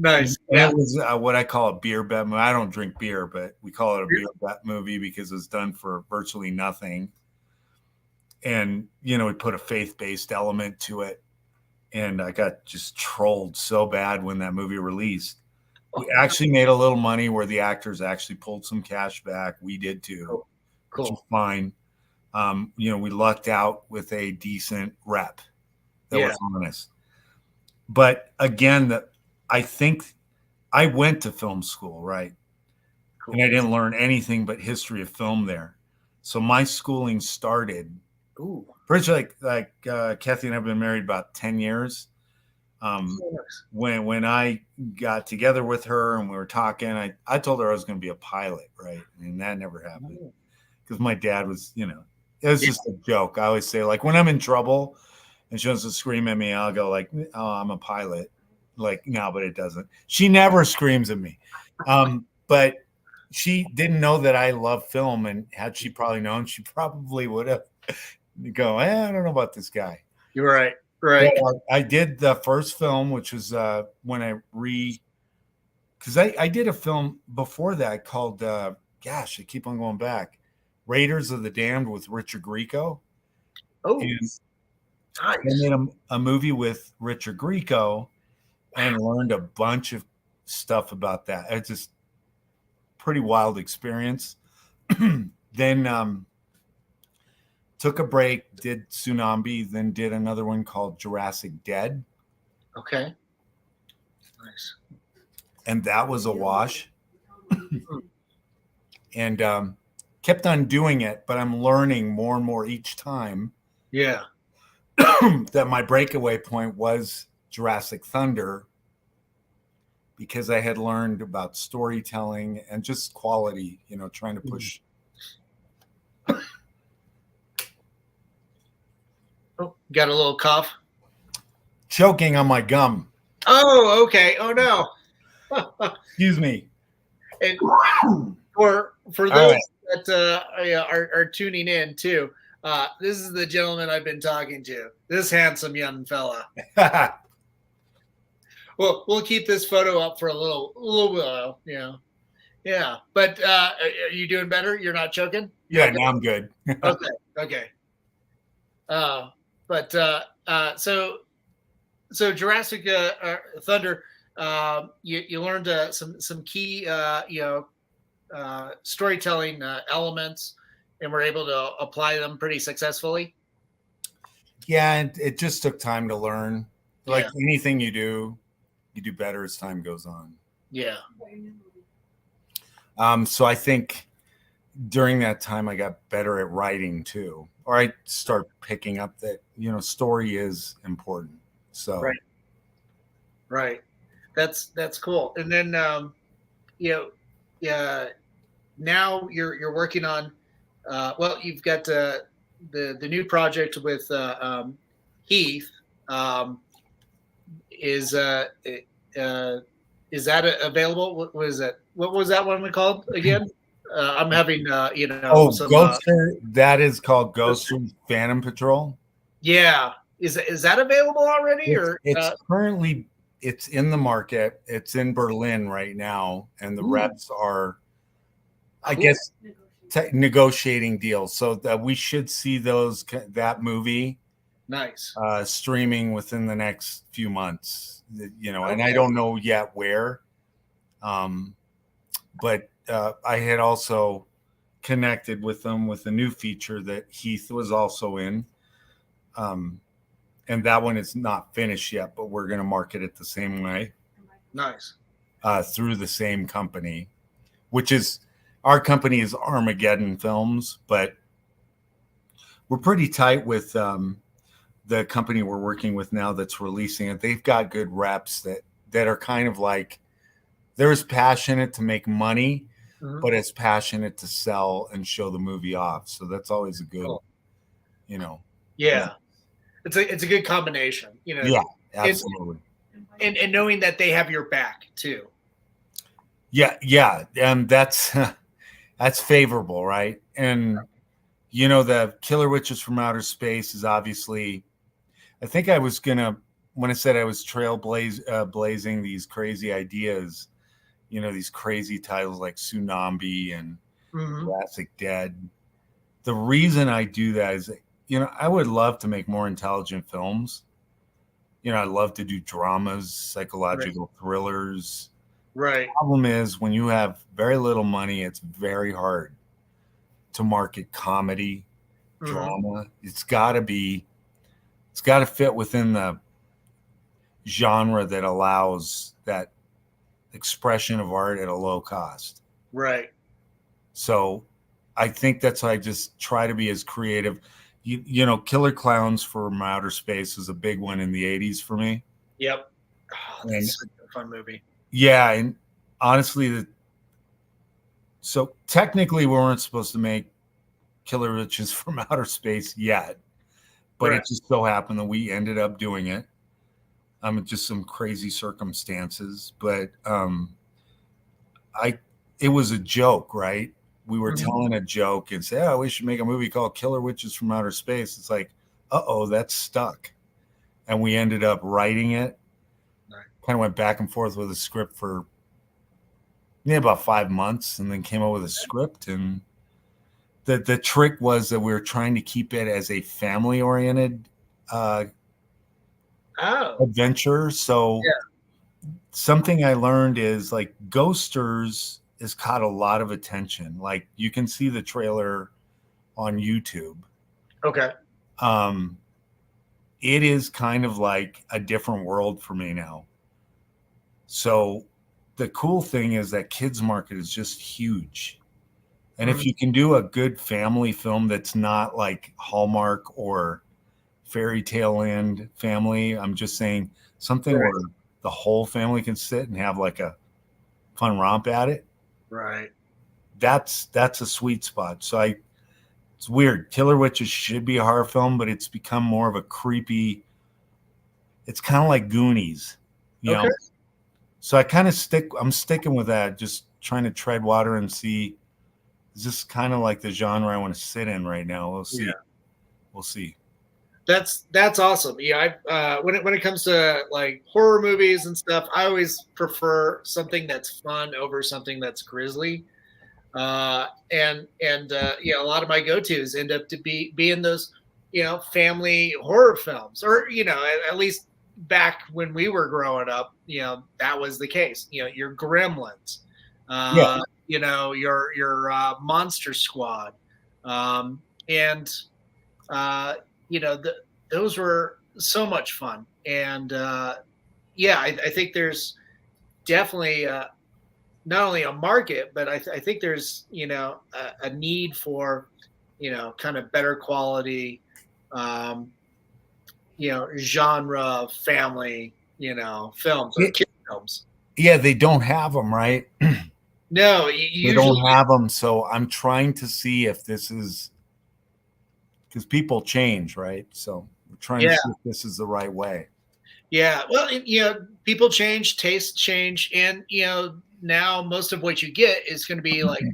Speaker 1: Nice.
Speaker 3: Yeah. It was what I call a beer bet movie. I don't drink beer, but we call it a beer bet movie because it was done for virtually nothing. And, we put a faith-based element to it. And I got just trolled so bad when that movie released. We actually made a little money where the actors actually pulled some cash back. We did too.
Speaker 1: Cool.
Speaker 3: Which was fine. We lucked out with a decent rep that was honest. But again, I think I went to film school, right? Cool. And I didn't learn anything but history of film there. So my schooling started pretty like Kathy and I have been married about 10 years. When I got together with her and we were talking, I told her I was going to be a pilot, right? And that never happened because my dad was, it was just a joke. I always say, like, when I'm in trouble and she wants to scream at me, I'll go like, oh, I'm a pilot. Like, no, but it doesn't. She never screams at me. But she didn't know that I love film. And had she probably known, she probably would have go, I don't know about this guy.
Speaker 1: You're right. Right.
Speaker 3: But I did the first film, which was when because I did a film before that called, gosh, I keep on going back, Raiders of the Damned with Richard Grieco.
Speaker 1: Oh,
Speaker 3: and
Speaker 1: nice.
Speaker 3: I made a movie with Richard Grieco and learned a bunch of stuff about that. It's just pretty wild experience. Then took a break, did Tsunami, then did another one called Jurassic Dead.
Speaker 1: Okay. Nice.
Speaker 3: And that was a wash. And kept on doing it, but I'm learning more and more each time.
Speaker 1: Yeah.
Speaker 3: That my breakaway point was Jurassic Thunder, because I had learned about storytelling and just quality, trying to push.
Speaker 1: Oh, got a little cough.
Speaker 3: Choking on my gum.
Speaker 1: Oh, okay. Oh no.
Speaker 3: Excuse me.
Speaker 1: And for those that are tuning in too, this is the gentleman I've been talking to. This handsome young fella. Well, we'll keep this photo up for a little while. Yeah. But are you doing better? You're not choking?
Speaker 3: Yeah, now I'm good.
Speaker 1: Okay. So Jurassic Thunder, you learned some key storytelling elements, and were able to apply them pretty successfully.
Speaker 3: Yeah, and it just took time to learn. Like anything you do better as time goes on. Yeah. So I think during that time I got better at writing too, or I start picking up that, story is important. So
Speaker 1: right. That's cool. And then, now you're working on, you've got the new project with Heath. Is that available? What was that? What was that one called again? I'm having
Speaker 3: Ghoster. That is called Ghoster Phantom Patrol.
Speaker 1: Yeah, is that available already?
Speaker 3: It's currently it's in the market. It's in Berlin right now, and the reps are, I guess, negotiating deals, so that we should see that movie
Speaker 1: Nice.
Speaker 3: Streaming within the next few months. And I
Speaker 1: Okay.
Speaker 3: don't know yet where. But I had also connected with them with a new feature that Heath was also in. And that one is not finished yet, but we're going to market it the same way.
Speaker 1: Nice.
Speaker 3: Through the same company, which is, our company is Armageddon Films, but we're pretty tight with the company we're working with now that's releasing it. They've got good reps that are kind of like, they're as passionate to make money, but as passionate to sell and show the movie off. So that's always a good,
Speaker 1: Yeah. It's a good combination,
Speaker 3: Yeah, absolutely.
Speaker 1: And knowing that they have your back too.
Speaker 3: Yeah. And that's favorable, right? And the Killer Witches from Outer Space is obviously, I think I was when I said I was blazing these crazy ideas, these crazy titles like Tsunami and Jurassic Dead. The reason I do that is, I would love to make more intelligent films. I love to do dramas, psychological thrillers.
Speaker 1: Right.
Speaker 3: The problem is, when you have very little money, it's very hard to market comedy, drama. It's got to fit within the genre that allows that expression of art at a low cost.
Speaker 1: Right.
Speaker 3: So I think that's why I just try to be as creative. Killer Clowns from Outer Space was a big one in the 80s for me.
Speaker 1: Yep. Oh, that's such a fun movie.
Speaker 3: Yeah. And honestly, so technically we weren't supposed to make Killer Witches from Outer Space yet, but it just so happened that we ended up doing it. Just some crazy circumstances, but it was a joke, right? We were telling a joke and say, we should make a movie called Killer Witches from Outer Space. It's like, that's stuck. And we ended up writing it. Kind of went back and forth with a script for about 5 months, and then came up with a script. And the trick was that we were trying to keep it as a family-oriented adventure. So something I learned is, like, Ghosters has caught a lot of attention. Like, you can see the trailer on YouTube.
Speaker 1: Okay.
Speaker 3: It is kind of like a different world for me now. So the cool thing is that kids market is just huge. And if you can do a good family film that's not like Hallmark or Fairy Tale Land family, I'm just saying something where the whole family can sit and have like a fun romp at it.
Speaker 1: Right.
Speaker 3: That's a sweet spot. So it's weird. Killer Witches should be a horror film, but it's become more of a creepy. It's kind of like Goonies, you know. So I'm sticking with that, just trying to tread water and see, is this kind of like the genre I want to sit in right now? We'll see. We'll see.
Speaker 1: That's awesome. Yeah, when it comes to like horror movies and stuff, I always prefer something that's fun over something that's grisly. And a lot of my go-tos end up to being those, family horror films, or at least back when we were growing up, that was the case. Your Gremlins, your Monster Squad, those were so much fun. And I think there's definitely not only a market, but I think there's a need for kind of better quality genre family films or kid films.
Speaker 3: Yeah, they don't have them, right?
Speaker 1: No,
Speaker 3: they don't have them. So I'm trying to see if this is, because people change, right? So we're trying to see if this is the right way.
Speaker 1: Yeah, well, people change, tastes change, and now most of what you get is going to be like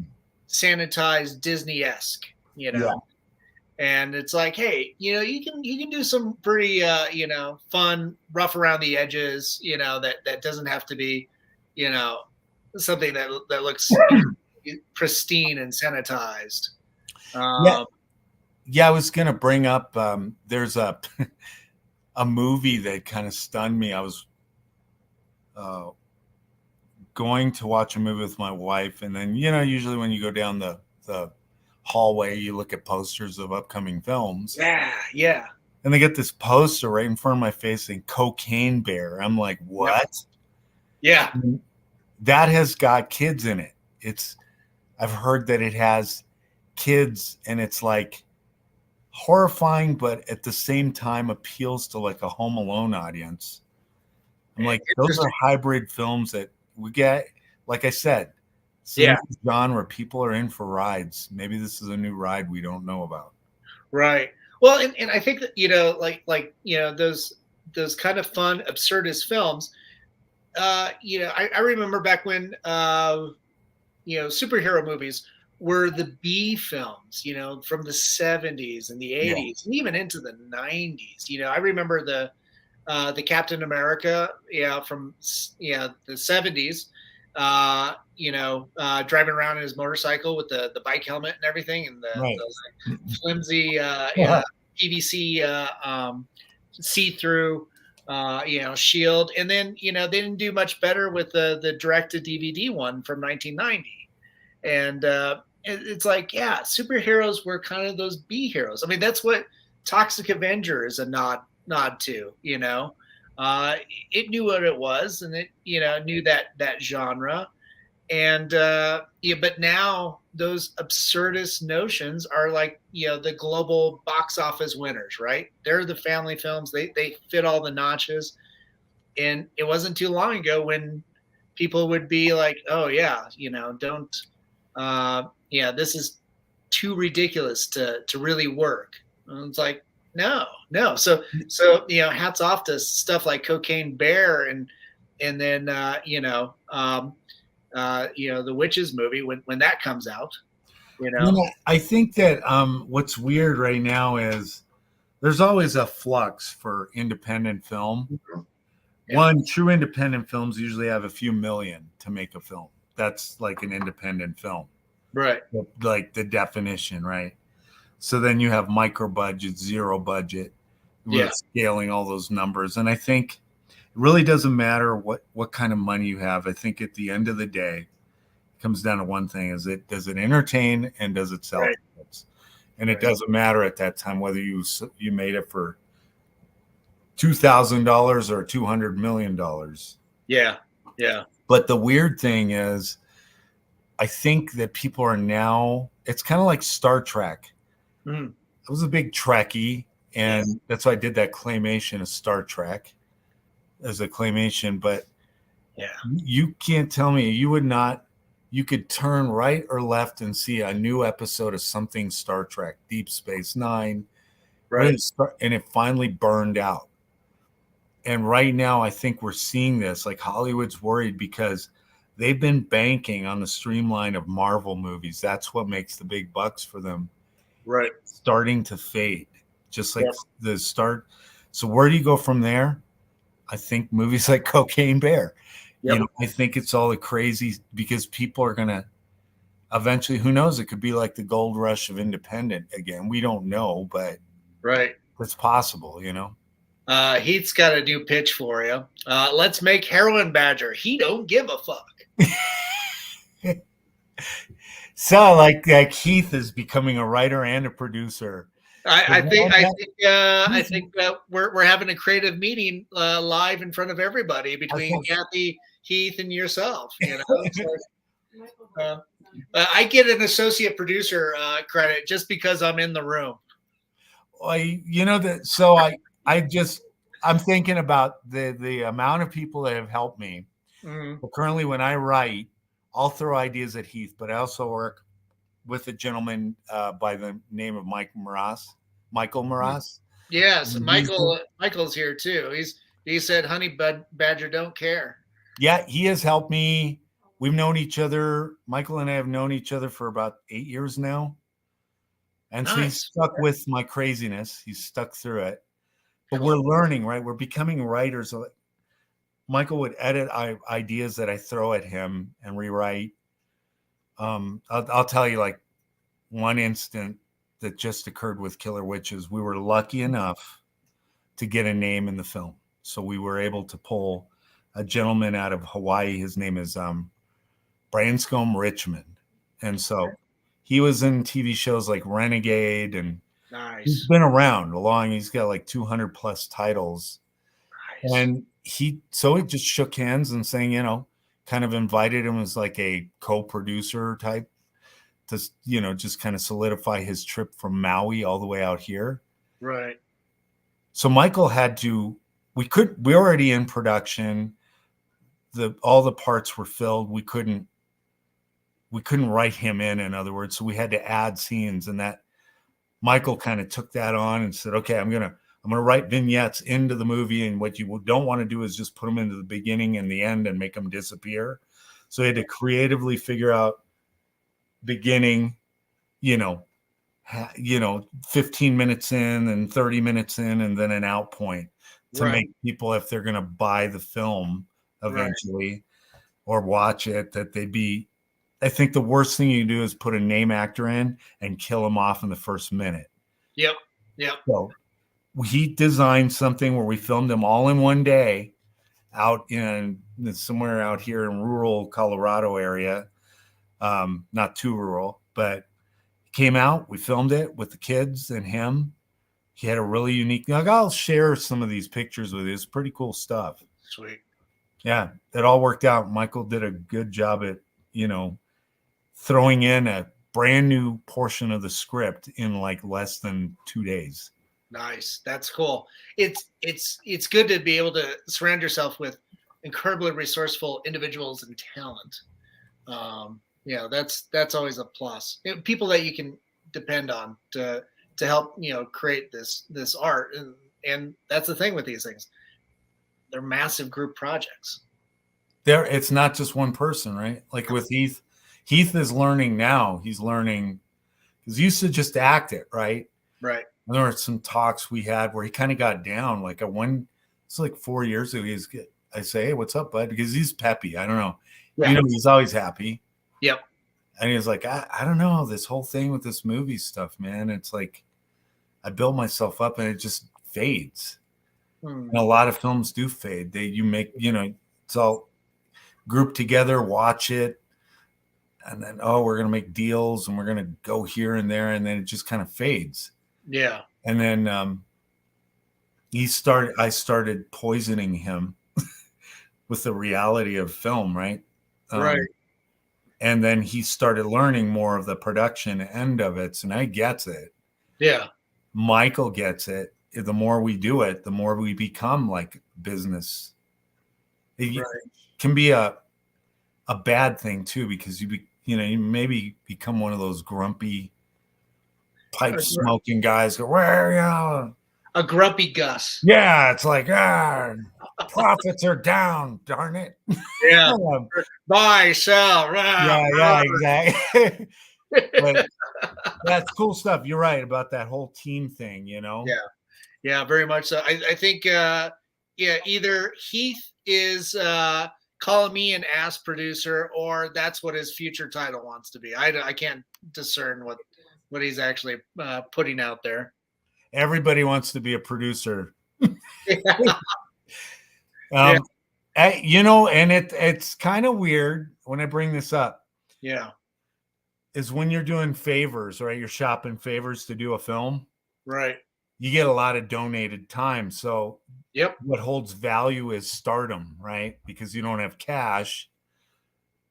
Speaker 1: sanitized Disney-esque, and it's like, hey, you can do some pretty fun, rough around the edges, that doesn't have to be something that looks pristine and sanitized.
Speaker 3: Yeah, I was gonna bring up. There's a a movie that kind of stunned me. I was going to watch a movie with my wife, and then usually when you go down the hallway, you look at posters of upcoming films.
Speaker 1: Yeah.
Speaker 3: And they get this poster right in front of my face saying Cocaine Bear. I'm like, what?
Speaker 1: Yeah.
Speaker 3: That has got kids in it. I've heard that it has kids, and it's like horrifying, but at the same time appeals to like a Home Alone audience. I'm like, those are hybrid films that we get. Like I said, same genre. People are in for rides. Maybe this is a new ride we don't know about.
Speaker 1: Right. Well, and I think that those kind of fun absurdist films. I remember back when superhero movies were the B films, from the 70s and the 80s and even into the 90s. I remember the Captain America, from the 70s, driving around in his motorcycle with the bike helmet and everything, and the flimsy PVC see-through shield. And then they didn't do much better with the direct-to-DVD one from 1990. And it's like, superheroes were kind of those B heroes. I mean, that's what Toxic Avenger is a nod to. It knew what it was, and it knew that genre. And but now those absurdist notions are like the global box office winners, right? They're the family films. They fit all the notches. And it wasn't too long ago when people would be like, oh yeah, don't this is too ridiculous to really work. And it's like, no. So hats off to stuff like Cocaine Bear and then the Witches movie when that comes out.
Speaker 3: I think that what's weird right now is there's always a flux for independent film. Yeah. One, true independent films usually have a few million to make a film. That's like an independent film,
Speaker 1: right?
Speaker 3: Like the definition, right? So then you have micro budget, zero budget, scaling all those numbers. And I think it really doesn't matter what kind of money you have. I think at the end of the day, it comes down to one thing: does it entertain and does it sell? Right. And it doesn't matter at that time whether you made it for $2,000 or $200 million.
Speaker 1: Yeah.
Speaker 3: But the weird thing is, I think that people are now. It's kind of like Star Trek. I was a big Trekkie, and that's why I did that claymation of Star Trek as a claymation. But you can't tell me you could turn right or left and see a new episode of something Star Trek, Deep Space Nine, right? And it finally burned out. And right now, I think we're seeing this. Like Hollywood's worried because they've been banking on the streamline of Marvel movies. That's what makes the big bucks for them.
Speaker 1: Right.
Speaker 3: Starting to fade, just like the start. So where do you go from there? I think movies like Cocaine Bear. I think it's all the crazy because people are going to eventually, who knows, it could be like the gold rush of independent again. We don't know, but it's possible,
Speaker 1: Heath's got a new pitch for you. Let's make Heroin Badger. He don't give a fuck.
Speaker 3: So like Heath is becoming a writer and a producer.
Speaker 1: I think we're having a creative meeting live in front of everybody between Kathy, Heath, and yourself. I get an associate producer credit just because I'm in the room. I'm thinking about the amount of people that have helped me. But currently, when I write, I'll throw ideas at Heath, but I also work with a gentleman by the name of Michael Moras. Yes, Michael's here too. He said, "Honey Badger don't care."
Speaker 3: Yeah, he has helped me. We've known each other. Michael and I have known each other for about 8 years now. And so he's stuck with my craziness. He's stuck through it. But we're learning, right? We're becoming writers. Michael would edit ideas that I throw at him and rewrite. I'll tell you like one instant that just occurred with Killer Witches. We were lucky enough to get a name in the film. So we were able to pull a gentleman out of Hawaii. His name is Branscombe Richmond. And so he was in TV shows like Renegade, and he's been around long. He's got like 200 plus titles. Nice. And he just shook hands and saying, you know, kind of invited him as like a co-producer type to, you know, just kind of solidify his trip from Maui all the way out here.
Speaker 1: Right.
Speaker 3: So Michael had to, we already in production. All the parts were filled. We couldn't write him in other words. So we had to add scenes, and that Michael kind of took that on and said, okay, I'm going to write vignettes into the movie. And what you don't want to do is just put them into the beginning and the end and make them disappear. So he had to creatively figure out beginning, 15 minutes in and 30 minutes in, and then an out point to make people, if they're going to buy the film eventually or watch it, that they'd be, I think the worst thing you can do is put a name actor in and kill him off in the first minute.
Speaker 1: Yep.
Speaker 3: So he designed something where we filmed him all in one day out in somewhere out here in rural Colorado area. Not too rural, but came out, we filmed it with the kids and him. He had a really unique, like, I'll share some of these pictures with you. It's pretty cool stuff.
Speaker 1: Sweet.
Speaker 3: Yeah, it all worked out. Michael did a good job at, throwing in a brand new portion of the script in like less than 2 days.
Speaker 1: Nice. That's cool. It's good to be able to surround yourself with incredibly resourceful individuals and talent. That's always a plus. People that you can depend on to help, create this art. And that's the thing with these things. They're massive group projects.
Speaker 3: It's not just one person, right? Like with Heath is learning now. He's learning because he used to just act it, right?
Speaker 1: Right.
Speaker 3: And there were some talks we had where he kind of got down. Like it's like 4 years ago. I say, hey, what's up, bud? Because he's peppy. I don't know. Yeah. He's always happy.
Speaker 1: Yep.
Speaker 3: And he was like, I don't know, this whole thing with this movie stuff, man. It's like I build myself up and it just fades. And a lot of films do fade. It's all grouped together, watch it, and then, we're going to make deals and we're going to go here and there. And then it just kind of fades.
Speaker 1: Yeah.
Speaker 3: And then I started poisoning him with the reality of film, right?
Speaker 1: Right.
Speaker 3: And then he started learning more of the production end of it. So now he gets it.
Speaker 1: Yeah.
Speaker 3: Michael gets it. The more we do it, the more we become like business. It can be a bad thing too, because you maybe become one of those grumpy pipe smoking guys. A
Speaker 1: grumpy Gus.
Speaker 3: Yeah, it's like profits are down. Darn it.
Speaker 1: Yeah. Buy, sell.
Speaker 3: Yeah, exactly. But that's cool stuff. You're right about that whole team thing.
Speaker 1: Yeah, very much so. I think either Heath is calling me an ass producer, or that's what his future title wants to be. I can't discern what he's actually putting out there.
Speaker 3: Everybody wants to be a producer.
Speaker 1: Yeah.
Speaker 3: And it's kind of weird when I bring this up.
Speaker 1: Yeah.
Speaker 3: Is when you're doing favors, right? You're shopping favors to do a film.
Speaker 1: Right.
Speaker 3: You get a lot of donated time. So
Speaker 1: yep.
Speaker 3: What holds value is stardom, right? Because you don't have cash.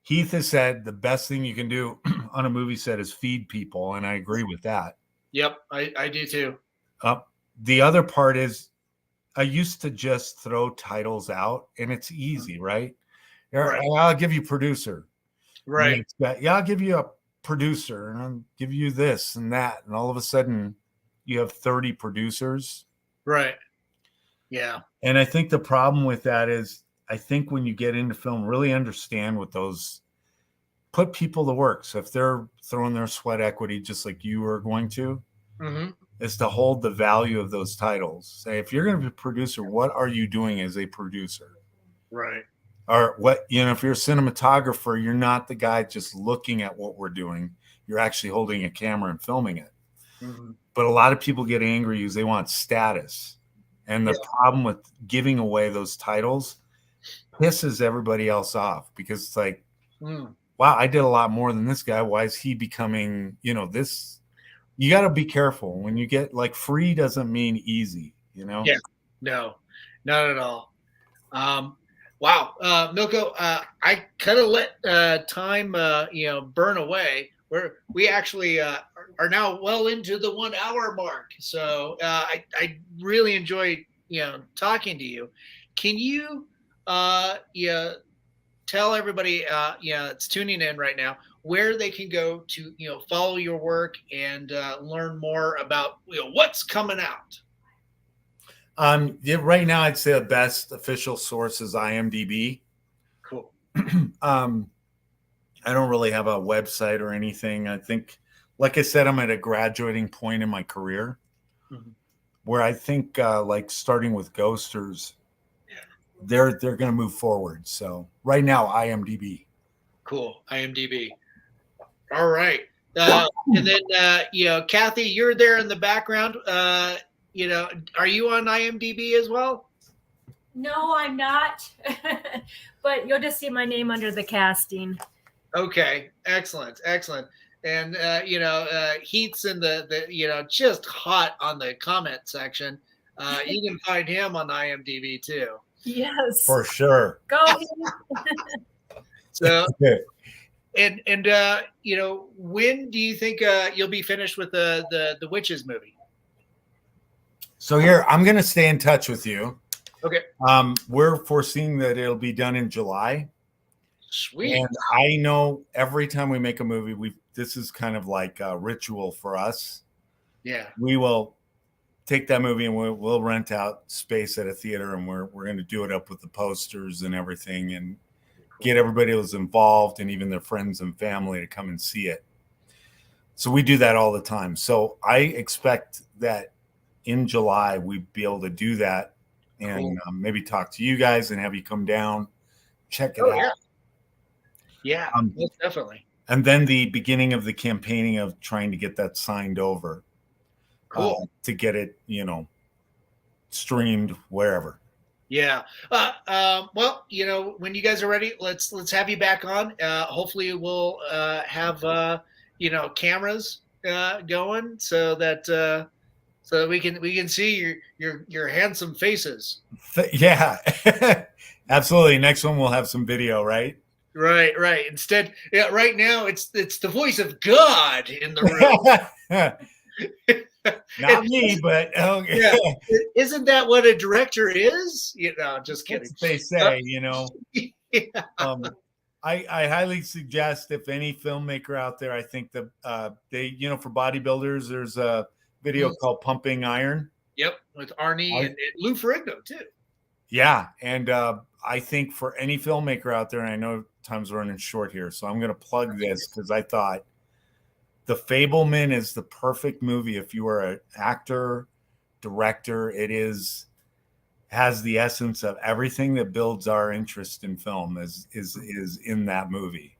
Speaker 3: Heath has said the best thing you can do on a movie set is feed people. And I agree with that.
Speaker 1: Yep. I do too.
Speaker 3: The other part is I used to just throw titles out and it's easy, right? I'll give you producer.
Speaker 1: Right.
Speaker 3: I'll give you a producer and I'll give you this and that. And all of a sudden you have 30 producers.
Speaker 1: Right. Yeah.
Speaker 3: And I think the problem with that is I think when you get into film, really understand what put people to work. So if they're throwing their sweat equity, just like you are going to, is to hold the value of those titles. Say, if you're going to be a producer, what are you doing as a producer?
Speaker 1: Right.
Speaker 3: or what, if you're a cinematographer, you're not the guy just looking at what we're doing. You're actually holding a camera and filming it.
Speaker 1: Mm-hmm.
Speaker 3: But a lot of people get angry because they want status. And the problem with giving away those titles pisses everybody else off, because it's like, wow, I did a lot more than this guy. Why is he becoming, this? You got to be careful when you get, like, free doesn't mean easy, Yeah,
Speaker 1: no, not at all. Wow, Milko, I kind of let time, burn away. We actually are now well into the 1 hour mark. So I really enjoyed, talking to you. Can you, tell everybody, that's tuning in right now, where they can go to, follow your work and learn more about, what's coming out?
Speaker 3: Yeah, right now I'd say the best official source is IMDb.
Speaker 1: Cool.
Speaker 3: I don't really have a website or anything. I think, like I said, I'm at a graduating point in my career where I think, like, starting with Ghosters, they're going to move forward. So right now, IMDb.
Speaker 1: Cool. IMDb. All right. And then, Kathy, you're there in the background. Are you on IMDb as well?
Speaker 4: No, I'm not. But you'll just see my name under the casting.
Speaker 1: Okay. Excellent. And, Heath's in the just hot on the comment section. You can find him on IMDb too.
Speaker 4: Yes.
Speaker 3: For sure.
Speaker 4: Go.
Speaker 1: So, and when do you think you'll be finished with the Witches movie?
Speaker 3: So here, I'm going to stay in touch with you.
Speaker 1: Okay.
Speaker 3: We're foreseeing that it'll be done in July.
Speaker 1: Sweet.
Speaker 3: And I know every time we make a movie, this is kind of like a ritual for us.
Speaker 1: Yeah.
Speaker 3: We will take that movie and we'll rent out space at a theater, and we're going to do it up with the posters and everything, and get everybody who's involved and even their friends and family to come and see it. So we do that all the time. So I expect that in July we'd be able to do that, and maybe talk to you guys and have you come down, check it out.
Speaker 1: Yeah, definitely.
Speaker 3: And then the beginning of the campaigning of trying to get that signed over.
Speaker 1: Cool.
Speaker 3: To get it, streamed wherever.
Speaker 1: Yeah. Well, when you guys are ready, let's have you back on. Hopefully we'll have cameras going so that we can see your handsome faces.
Speaker 3: Yeah. Absolutely. Next one we'll have some video, right?
Speaker 1: Right. Instead, right now it's the voice of God in the room.
Speaker 3: Not me, but okay.
Speaker 1: Yeah. Isn't that what a director is? Just kidding.
Speaker 3: That's what they say,
Speaker 1: Yeah.
Speaker 3: I highly suggest, if any filmmaker out there, I think that they, for bodybuilders, there's a video called Pumping Iron.
Speaker 1: Yep, with Arnie and Lou Ferrigno too.
Speaker 3: Yeah, and I think for any filmmaker out there, and I know time's running short here, so I'm going to plug this because I thought The Fableman is the perfect movie if you are an actor, director. It has the essence of everything that builds our interest in film is in that movie.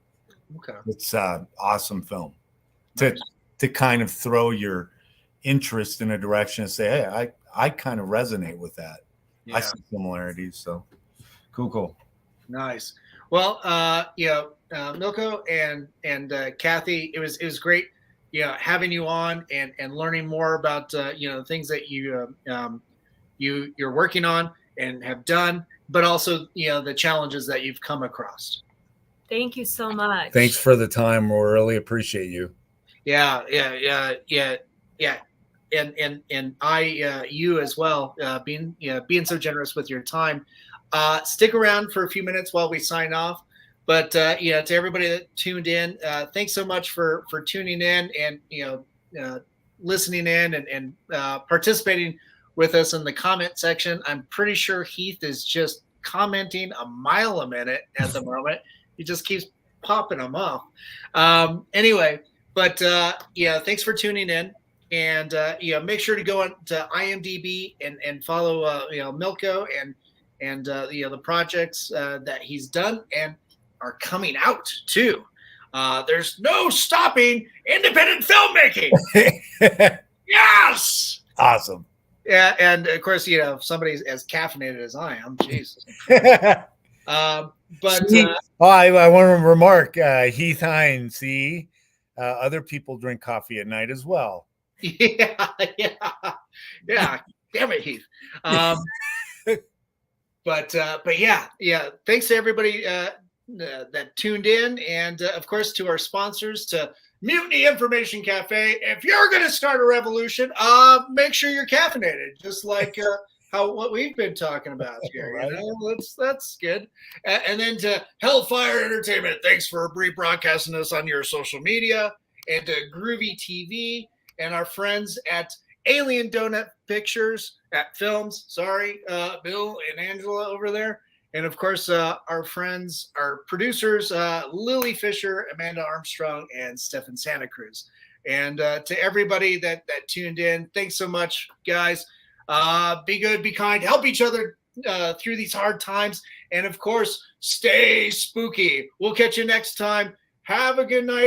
Speaker 1: Okay,
Speaker 3: it's an awesome film to kind of throw your interest in a direction and say, hey, I kind of resonate with that. Yeah. I see similarities. So cool.
Speaker 1: Nice. Well, Milko and Kathy, it was great, having you on and learning more about things that you're working on and have done, but also the challenges that you've come across.
Speaker 4: Thank you so much.
Speaker 3: Thanks for the time. We really appreciate you.
Speaker 1: Yeah. And I you as well, being so generous with your time. Stick around for a few minutes while we sign off. But to everybody that tuned in, thanks so much for tuning in and listening in and participating with us in the comment section. I'm pretty sure Heath is just commenting a mile a minute at the moment. He just keeps popping them off. Anyway, but thanks for tuning in. And make sure to go on to IMDb and follow Milko and the projects that he's done and are coming out too. There's no stopping independent filmmaking. Yes.
Speaker 3: Awesome.
Speaker 1: Yeah, and of course, somebody as caffeinated as I am, Jesus. But
Speaker 3: I want to remark, Heath Hines. See, other people drink coffee at night as well.
Speaker 1: Yeah. Damn it, Heath. But yeah. Thanks to everybody that tuned in, and of course to our sponsors, to Mutiny Information Cafe. If you're going to start a revolution, make sure you're caffeinated, just like what we've been talking about here. Right? That's good. And then to Hellfire Entertainment, thanks for rebroadcasting us on your social media, and to Groovy TV, and our friends at Alien Donut Pictures at Films. Sorry, Bill and Angela over there. And of course, our friends, our producers, Lily Fisher, Amanda Armstrong, and Stefan Santa Cruz. And to everybody that tuned in, thanks so much, guys. Be good, be kind, help each other through these hard times. And of course, stay spooky. We'll catch you next time. Have a good night.